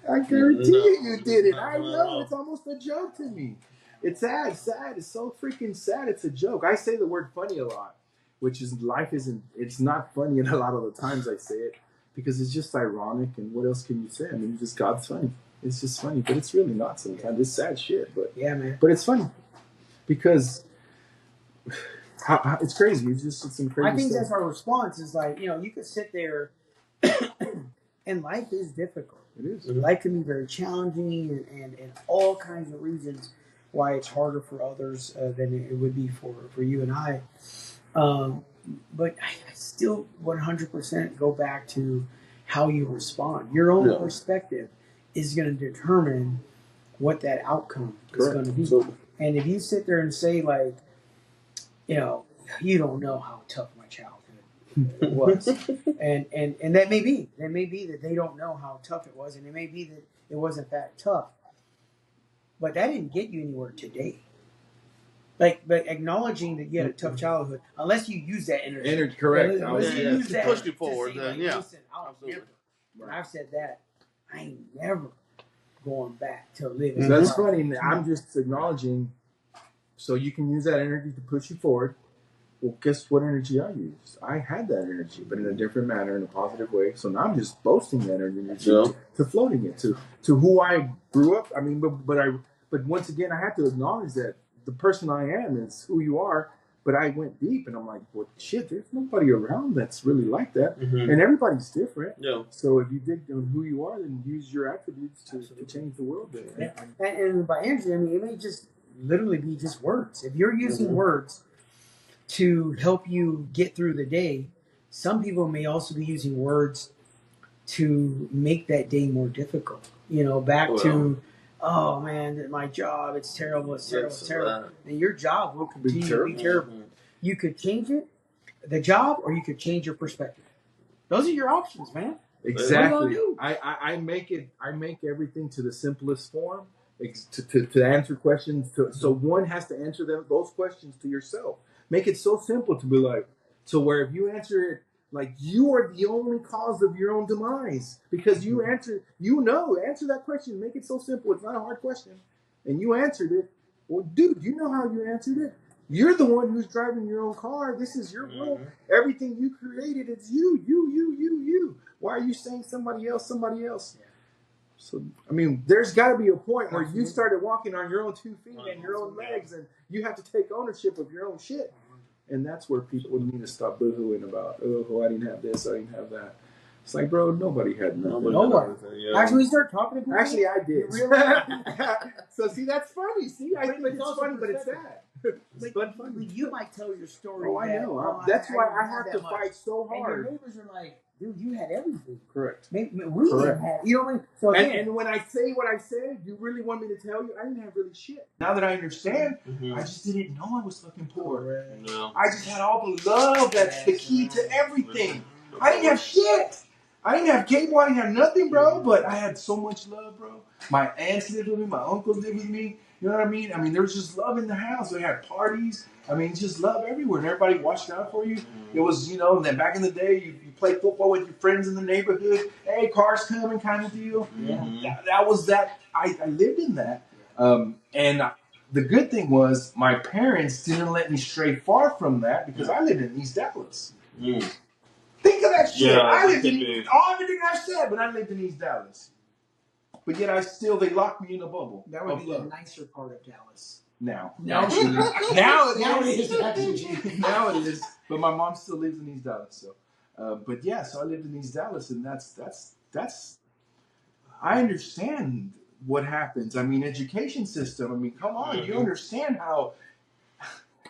I guarantee you didn't. I know. It's almost a joke to me. It's sad. It's so freaking sad. It's a joke. I say the word funny a lot, which is life isn't. It's not funny, and a lot of the times I say it because it's just ironic. And what else can you say? I mean, just God's funny. It's just funny, but it's really not sometimes. It's sad shit, but yeah, man. But it's funny because it's crazy. It's some crazy. I think stuff. that's our response. Is like, you could sit there, and life is difficult. It is. Life can be very challenging, and all kinds of reasons why it's harder for others than it would be for you and I. But I still 100% go back to how you respond. Your own perspective is going to determine what that outcome is going to be. And if you sit there and say, like, you know, you don't know how tough my childhood was, and that may be that they don't know how tough it was, and it may be that it wasn't that tough, but that didn't get you anywhere today. Like, but acknowledging that you had a tough childhood, unless you use that energy. Correct. Unless you use that push you forward, say, then, like, yeah. listen, I'll never. When I've said that, I ain't never going back to living. So that's funny. I'm just acknowledging, so you can use that energy to push you forward. Well, guess what energy I used? I had that energy, but in a different manner, in a positive way. So now I'm just boasting that energy to floating it to who I grew up. I mean, but once again, I have to acknowledge that the person I am is who you are. But I went deep, and I'm like, well, shit, there's nobody around that's really like that, and everybody's different. Yeah. So if you dig on who you are, then use your attributes to change the world. Yeah. And by energy, I mean, it may just literally be just words. If you're using words to help you get through the day, some people may also be using words to make that day more difficult. You know, back to, oh man, my job, it's terrible, it's terrible. And your job will continue to be terrible. You could change it, the job, or you could change your perspective. Those are your options, man. Exactly. What are you gonna do? I make everything to the simplest form to answer questions. So one has to answer those questions to yourself. Make it so simple to be like, so where if you answer it like you are the only cause of your own demise because you answer that question. Make it so simple. It's not a hard question, and you answered it. Well, dude, you know how you answered it. You're the one who's driving your own car. This is your world. Everything you created, it's you. Why are you saying somebody else? So, I mean, there's got to be a point where you started walking on your own 2 feet and your own legs, and you have to take ownership of your own shit. And that's where people need to stop boohooing about, oh, I didn't have this, I didn't have that. It's like, bro, nobody had nothing. Nobody. Actually, start talking to people. Actually, I did. So, see, that's funny. See, I think it's funny, but it's sad. But you might tell your story. Oh, I know. That's why I have to fight so hard. And your neighbors are like, dude, you had everything. Correct. We didn't have, you know what I mean? So and when I say what I said, you really want me to tell you? I didn't have really shit. Now that I understand, I just didn't know I was fucking poor. No. I just had all the love that's the key to everything. I didn't have shit. I didn't have cable. I didn't have nothing, bro. But I had so much love, bro. My aunts lived with me. My uncles lived with me. You know what I mean? I mean, there was just love in the house. We had parties. I mean, just love everywhere. And everybody watched out for you. It was, you know, then back in the day, you play football with your friends in the neighborhood. Hey, cars coming kind of deal. Yeah. That was that. I lived in that. And the good thing was my parents didn't let me stray far from that because I lived in East Dallas. Think of that shit. Yeah, I lived in everything I've said, but I lived in East Dallas. But yet they locked me in a bubble. That would be the nicer part of Dallas. Now Now it is. Now it is. But my mom still lives in East Dallas. So, but yeah, so I lived in East Dallas, and that's. I understand what happens. I mean, education system. I mean, come on, you understand how.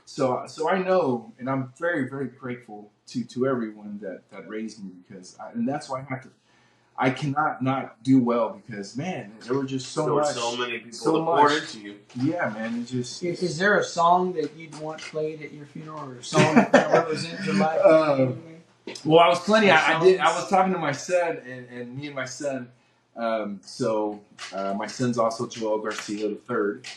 So I know, and I'm very, very grateful to everyone that raised me because, and that's why I cannot not do well because, man, there were just so many people that poured into you. Yeah, man, it just. Is there a song that you'd want played at your funeral, or a song that kind of represents your life? Well, I was funny. I was talking to my son, and me and my son. My son's also Joel Garcia the third.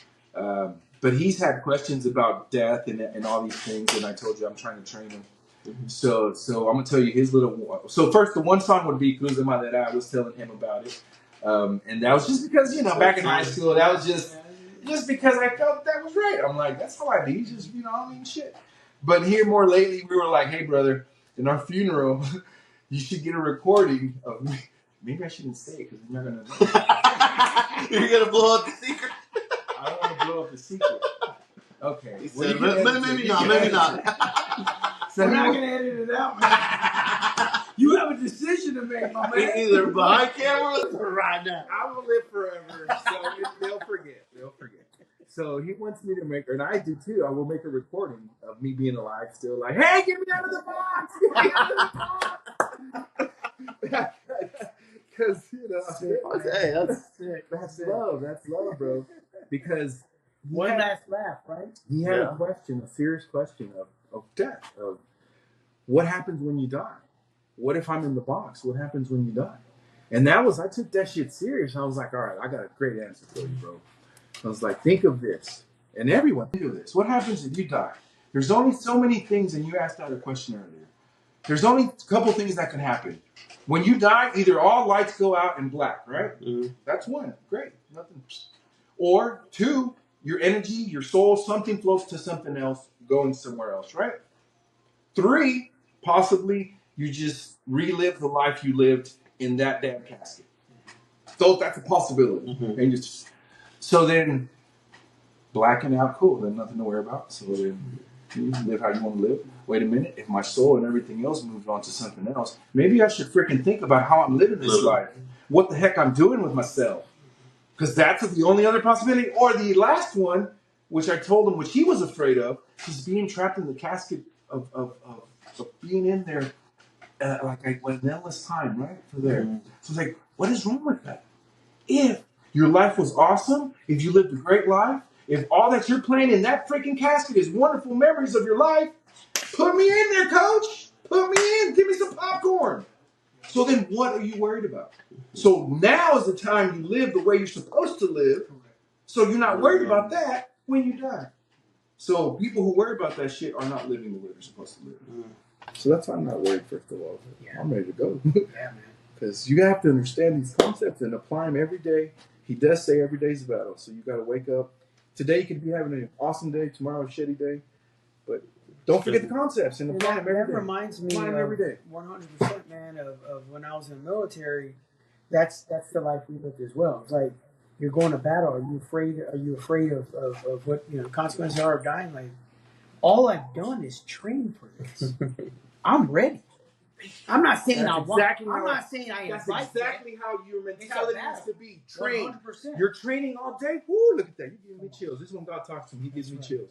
But he's had questions about death and all these things, and I told you I'm trying to train him. So I'm gonna tell you his little. So first, the one song would be "Cruza Madera." I was telling him about it, and that was just because back in high school, that was just because I felt that was right. I'm like, that's how I be, just I mean, shit. But here more lately, we were like, hey, brother, in our funeral, you should get a recording of me. Maybe I shouldn't say it because then you're gonna know. You're gonna blow up the secret. I don't want to blow up the secret. Okay. He said, maybe not. So we're not going to edit it out, man. You have a decision to make, my man. Either behind camera or right now. I will live forever, so they'll forget. So he wants me to make, and I do too. I will make a recording of me being alive still, like, hey, get me out of the box! Get me out of the box! sick, man. Hey, that's That's love. That's love, bro. Because One last laugh, right? he had Yeah. a question, a serious question of death, of what happens when you die? What if I'm in the box? What happens when you die? And I took that shit serious. I was like, all right, I got a great answer for you, bro. I was like, think of this. And everyone, think of this. What happens if you die? There's only so many things, and you asked that a question earlier. There's only a couple things that can happen. When you die, either all lights go out in black, right? Mm-hmm. That's one. Great. Nothing. Or two, your energy, your soul, something floats to something else, going somewhere else, right? Three, possibly you just relive the life you lived in that damn casket. So that's a possibility. Mm-hmm. And so then blacking out, cool, then nothing to worry about. So then you live how you want to live. Wait a minute, if my soul and everything else moved on to something else, maybe I should freaking think about how I'm living this life. What the heck I'm doing with myself. Because that's the only other possibility. Or the last one, which I told him, which he was afraid of, is being trapped in the casket of being in there like an endless time, right? For there. Mm-hmm. So it's like, what is wrong with that? If your life was awesome, if you lived a great life, if all that you're playing in that freaking casket is wonderful memories of your life, put me in there, coach. Put me in. Give me some popcorn. So then what are you worried about? So now is the time you live the way you're supposed to live. So you're not worried about that when you die. So people who worry about that shit are not living the way they're supposed to live. So that's why I'm not worried, first of all. Yeah. I'm ready to go. Yeah, man. Because you have to understand these concepts and apply them every day. He does say every day's a battle. So you got to wake up. Today you could be having an awesome day. Tomorrow a shitty day. But don't forget the concepts and apply them every That day. reminds me Apply them every day. 100%, man, of when I was in the military. That's the life we lived as well. It's like you're going to battle. Are you afraid? Are you afraid of what consequences are of dying? Like all I've done is train for this. I'm ready. I'm not saying That's I want. exactly I'm how- not saying I am That's right exactly how your mentality battle. needs to be. Trained. 100%. You're training all day. Woo, look at that. You give me chills. This is when God talks to me. He gives me chills.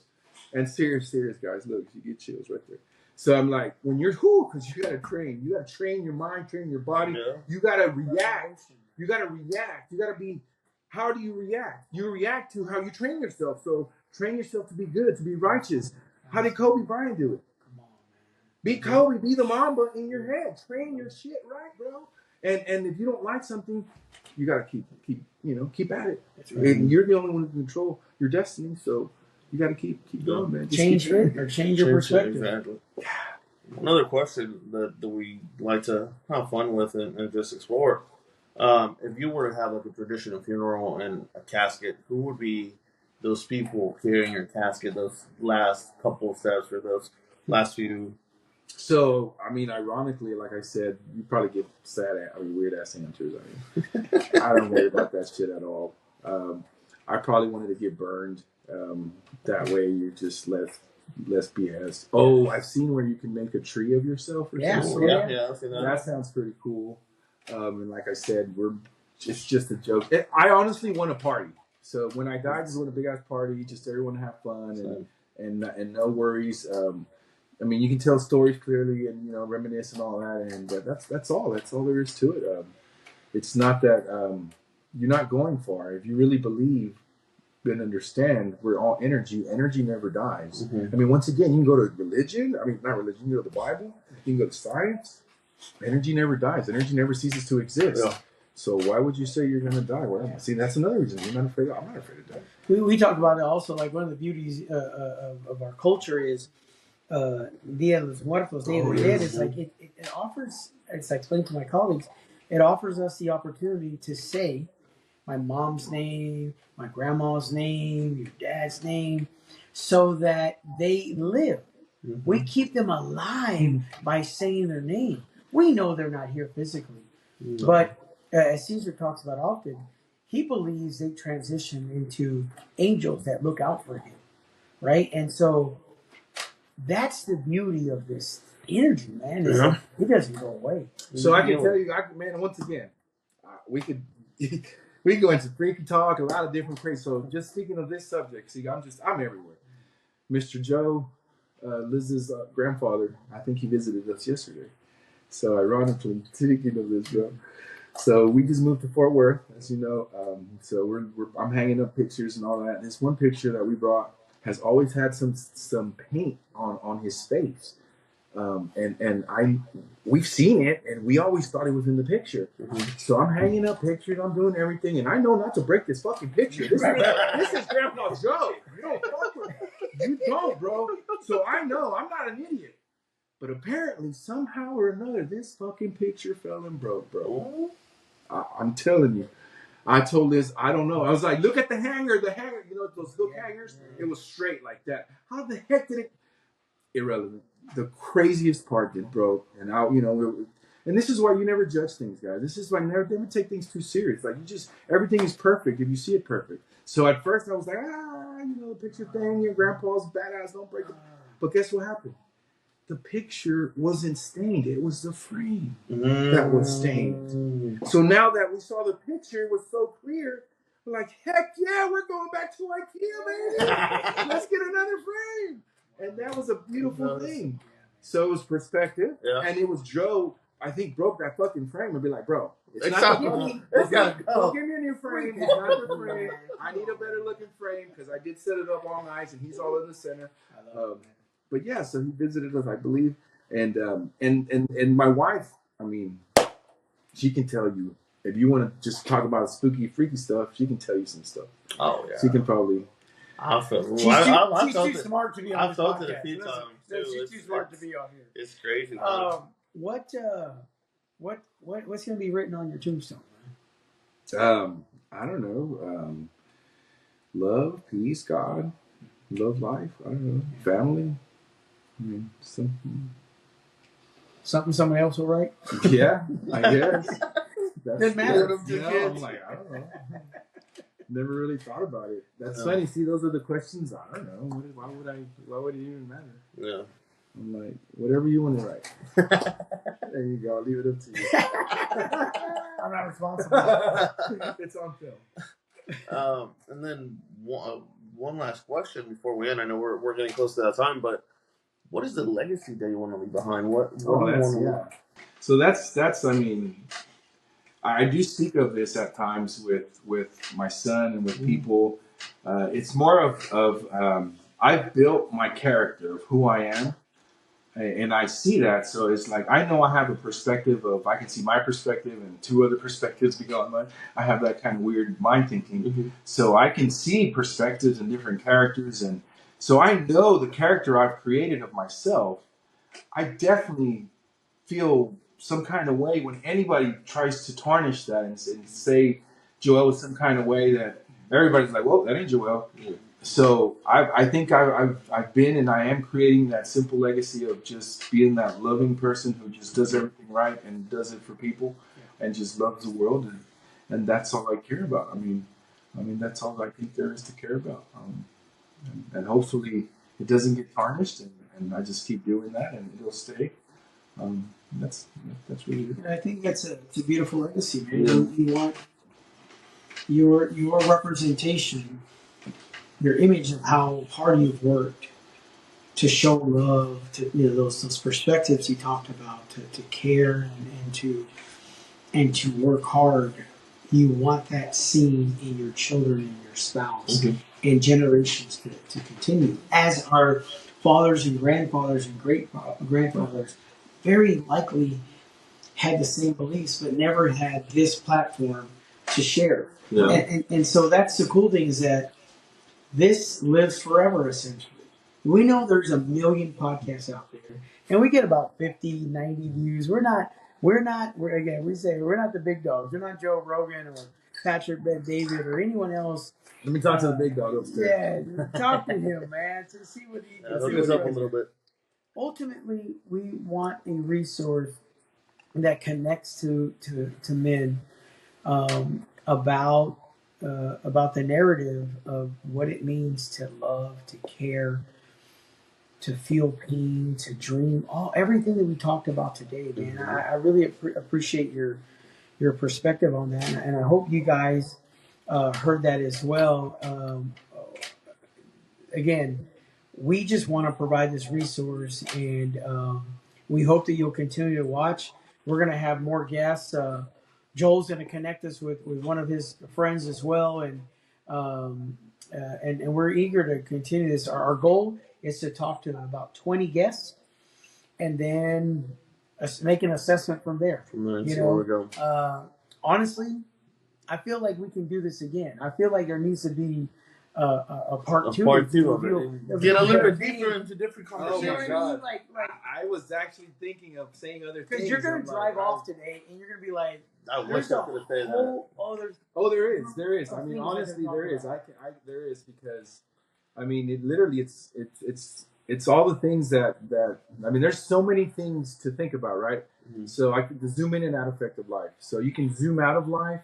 And serious, guys. Look, you get chills right there. So I'm like, when you're because you gotta train. You gotta train your mind, train your body. Yeah. You gotta react. You gotta react. You gotta be. How do you react? You react to how you train yourself. So train yourself to be good, to be righteous. How did Kobe Bryant do it? Come on, man. Be Kobe, be the Mamba in your head. Train your shit right, bro. And if you don't like something, you gotta keep at it. That's right. And you're the only one who can control your destiny, so you gotta keep going, man. Just Change keep trying. it or change your perspective. Exactly. Another question that we like to have fun with and just explore. If you were to have like a traditional funeral and a casket, who would be those people carrying your casket, those last couple of steps or those last few? So, I mean, ironically, like I said, you probably get weird ass answers. I don't worry about that shit at all. I probably wanted to get burned. That way, you're just less BS. Oh, I've seen where you can make a tree of yourself or Yeah. something. Yeah, I've seen that. That sounds pretty cool. And like I said, it's just a joke. I honestly want a party. So when I die, I just want a big ass party, just everyone to have fun and no worries. I mean, you can tell stories clearly and reminisce and all that, but that's all. That's all there is to it. It's not that you're not going far. If you really believe and understand, we're all energy. Energy never dies. Mm-hmm. I mean, once again, you can go to religion. I mean, not religion. You can go to the Bible. You can go to science. Energy never dies. Energy never ceases to exist. Yeah. So why would you say you're going to die? Well, see, that's another reason. You're not afraid. I'm not afraid of dying. We talked about it also. Like one of the beauties of our culture is Dia de los Muertos, Day of the Dead. It's like it offers. It's like explained to my colleagues. It offers us the opportunity to say my mom's name, my grandma's name, your dad's name, so that they live. Mm-hmm. We keep them alive by saying their name. We know they're not here physically, but as Caesar talks about often, he believes they transition into angels that look out for him, right? And so that's the beauty of this energy, man. It's like, it doesn't go away. So I can tell you, man, once again, we could go into freaky talk, a lot of different crazy. So just speaking of this subject, see, I'm everywhere. Mr. Joe, Liz's grandfather, I think he visited us yesterday. So ironically, speaking of this, bro, So we just moved to Fort Worth, as you know. So I'm hanging up pictures and all that. This one picture that we brought has always had some paint on his face, we've seen it, and we always thought it was in the picture. So I'm hanging up pictures, I'm doing everything, and I know not to break this fucking picture. This is Grandpa Joe. You don't fuck with him. You don't, bro. So I know I'm not an idiot. But apparently, somehow or another, this fucking picture fell and broke, bro. I'm telling you. I told Liz, I don't know. I was like, look at the hanger, you know, those hook hangers? It was straight like that. How the heck did it? Irrelevant. The craziest part that broke, and and this is why you never judge things, guys. This is why you never take things too serious. Like, everything is perfect if you see it perfect. So at first I was like, the picture thing, your grandpa's badass, don't break it. But guess what happened? The picture wasn't stained. It was the frame that was stained. So now that we saw the picture, it was so clear. We're like, heck yeah, we're going back to IKEA, baby. Let's get another frame. And that was a beautiful thing. So it was perspective. Yeah. And it was Joe, I think, broke that fucking frame and be like, bro, it's not the frame. Don't give me a new frame. It's not the frame. I need a better looking frame because I did set it up all nice and he's all in the center. But yeah, so he visited us, I believe, and my wife. I mean, she can tell you if you want to just talk about spooky, freaky stuff. She can tell you some stuff. Oh yeah, she can probably. I've felt She's too smart to be on this podcast. I've felt it a few times too. She's too smart to be on here. It's crazy. What's going to be written on your tombstone? I don't know. Love, peace, God, love life. I don't know. Family. I mean, something someone else will write? Yeah, I guess. Doesn't matter. I'm like, I don't know. Never really thought about it. That's funny. See, those are the questions. I don't know. Why would it even matter? Yeah. I'm like, whatever you want to write. There you go. I'll leave it up to you. I'm not responsible. It's on film. And then one last question before we end. I know we're getting close to that time, but what is the legacy that you want to leave behind? What do you want to leave? So that's. I mean, I do speak of this at times with my son and with people. It's more of I've built my character of who I am, and I see that. So it's like I know I have a perspective of I can see my perspective and two other perspectives beyond mine. I have that kind of weird mind thinking, so I can see perspectives and different characters, and so I know the character I've created of myself. I definitely feel some kind of way when anybody tries to tarnish that and say Joel is some kind of way that everybody's like, well, that ain't Joel. Yeah. So I think I've been and I am creating that simple legacy of just being that loving person who just does everything right and does it for people and just loves the world and that's all I care about. I mean that's all I think there is to care about. And hopefully it doesn't get tarnished and I just keep doing that and it'll stay. That's really good. I think it's a beautiful legacy, man. Yeah. You want your representation, your image of how hard you've worked to show love, to those perspectives you talked about, to care and to work hard. You want that seen in your children and your spouse and generations to continue. As our fathers and grandfathers and great grandfathers very likely had the same beliefs, but never had this platform to share. Yeah. And so that's the cool thing is that this lives forever, essentially. We know there's a million podcasts out there, and we get about 50, 90 views. We're not the big dogs. We're not Joe Rogan or Patrick Bet-David or anyone else. Let me talk to the big dog upstairs. Yeah, talk to him, man, to see what he can hook us up a little bit. Ultimately, we want a resource that connects to men about the narrative of what it means to love, to care, to feel pain, to dream, everything that we talked about today, man. I really appreciate your perspective on that, and I hope you guys heard that as well. Again, we just want to provide this resource, and we hope that you'll continue to watch. We're going to have more guests Joel's going to connect us with one of his friends as well, and we're eager to continue this. Our goal is to talk to about 20 guests, and then make an assessment from there. That's where we go. Honestly, I feel like we can do this again. I feel like there needs to be a part two. Part two of it. Get a little bit deeper into different Oh conversations. You know my what I God. mean? Like, I was actually thinking of saying other things. because you're gonna I'm drive like, off today, and you're gonna be like, I wish "There's I a could have said that. whole other." there is. I mean, honestly, there is. There is, because, I mean, it literally, it's all the things that I mean, there's so many things to think about, right? Mhm. So I could zoom in and out effect of life. So you can zoom out of life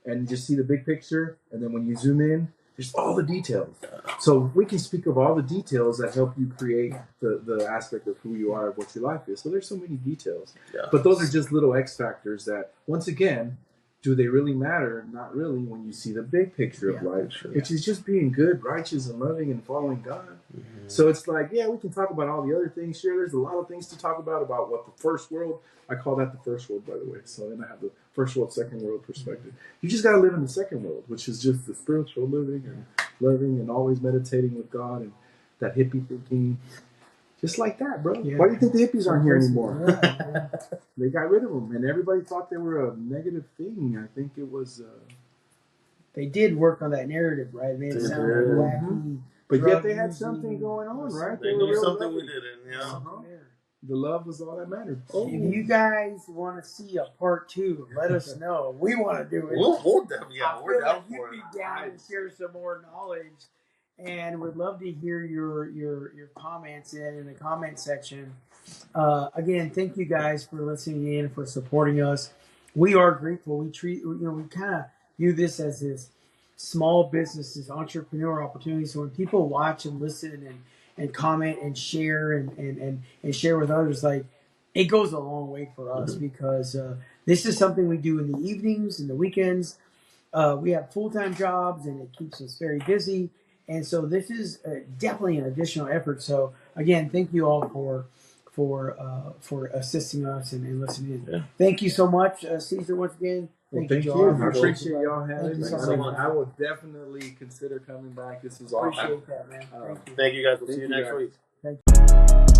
and just see the big picture, and then when you zoom in, there's all the details. So we can speak of all the details that help you create the aspect of who you are, what your life is. So there's so many details. Yeah. But those are just little X factors that, once again, do they really matter? Not really, when you see the big picture of life, which is just being good, righteous, and loving, and following God. Mm-hmm. So it's like, yeah, we can talk about all the other things. Sure, there's a lot of things to talk about what the first world. I call that the first world, by the way. So then I have the first world, second world perspective. You just got to live in the second world, which is just the spiritual living and loving and always meditating with God, and that hippie thinking. Just like that, bro. Yeah. Why do you think the hippies aren't here anymore? Yeah. They got rid of them, and everybody thought they were a negative thing. I think it was... They did work on that narrative, right? Made it sound like wacky. But yet they drug had using, something going on, right? They were knew real something loving. we didn't, yeah. Something there. The love was all that mattered. If you guys want to see a part two, let us know. We want to do it. We'll definitely, yeah, I we're feel down like for it. you'd be down and share some more knowledge, and would love to hear your comments in the comment section. Again, thank you guys for listening in, for supporting us. We are grateful. We kind of view this as this small businesses, entrepreneur opportunity. So when people watch and listen and comment and share and share with others, like, it goes a long way for us, because this is something we do in the evenings and the weekends. We have full-time jobs, and it keeps us very busy. And so this is definitely an additional effort. So again, thank you all for assisting us and listening in. Yeah. Thank you so much, Caesar, once again. Thank you, you. Joel. I appreciate y'all having Thank me. you so much. I will definitely consider coming back. This was awesome. Appreciate that, man. Thank you. Thank you guys. We'll see Thank you you, next guys. week. Thank you.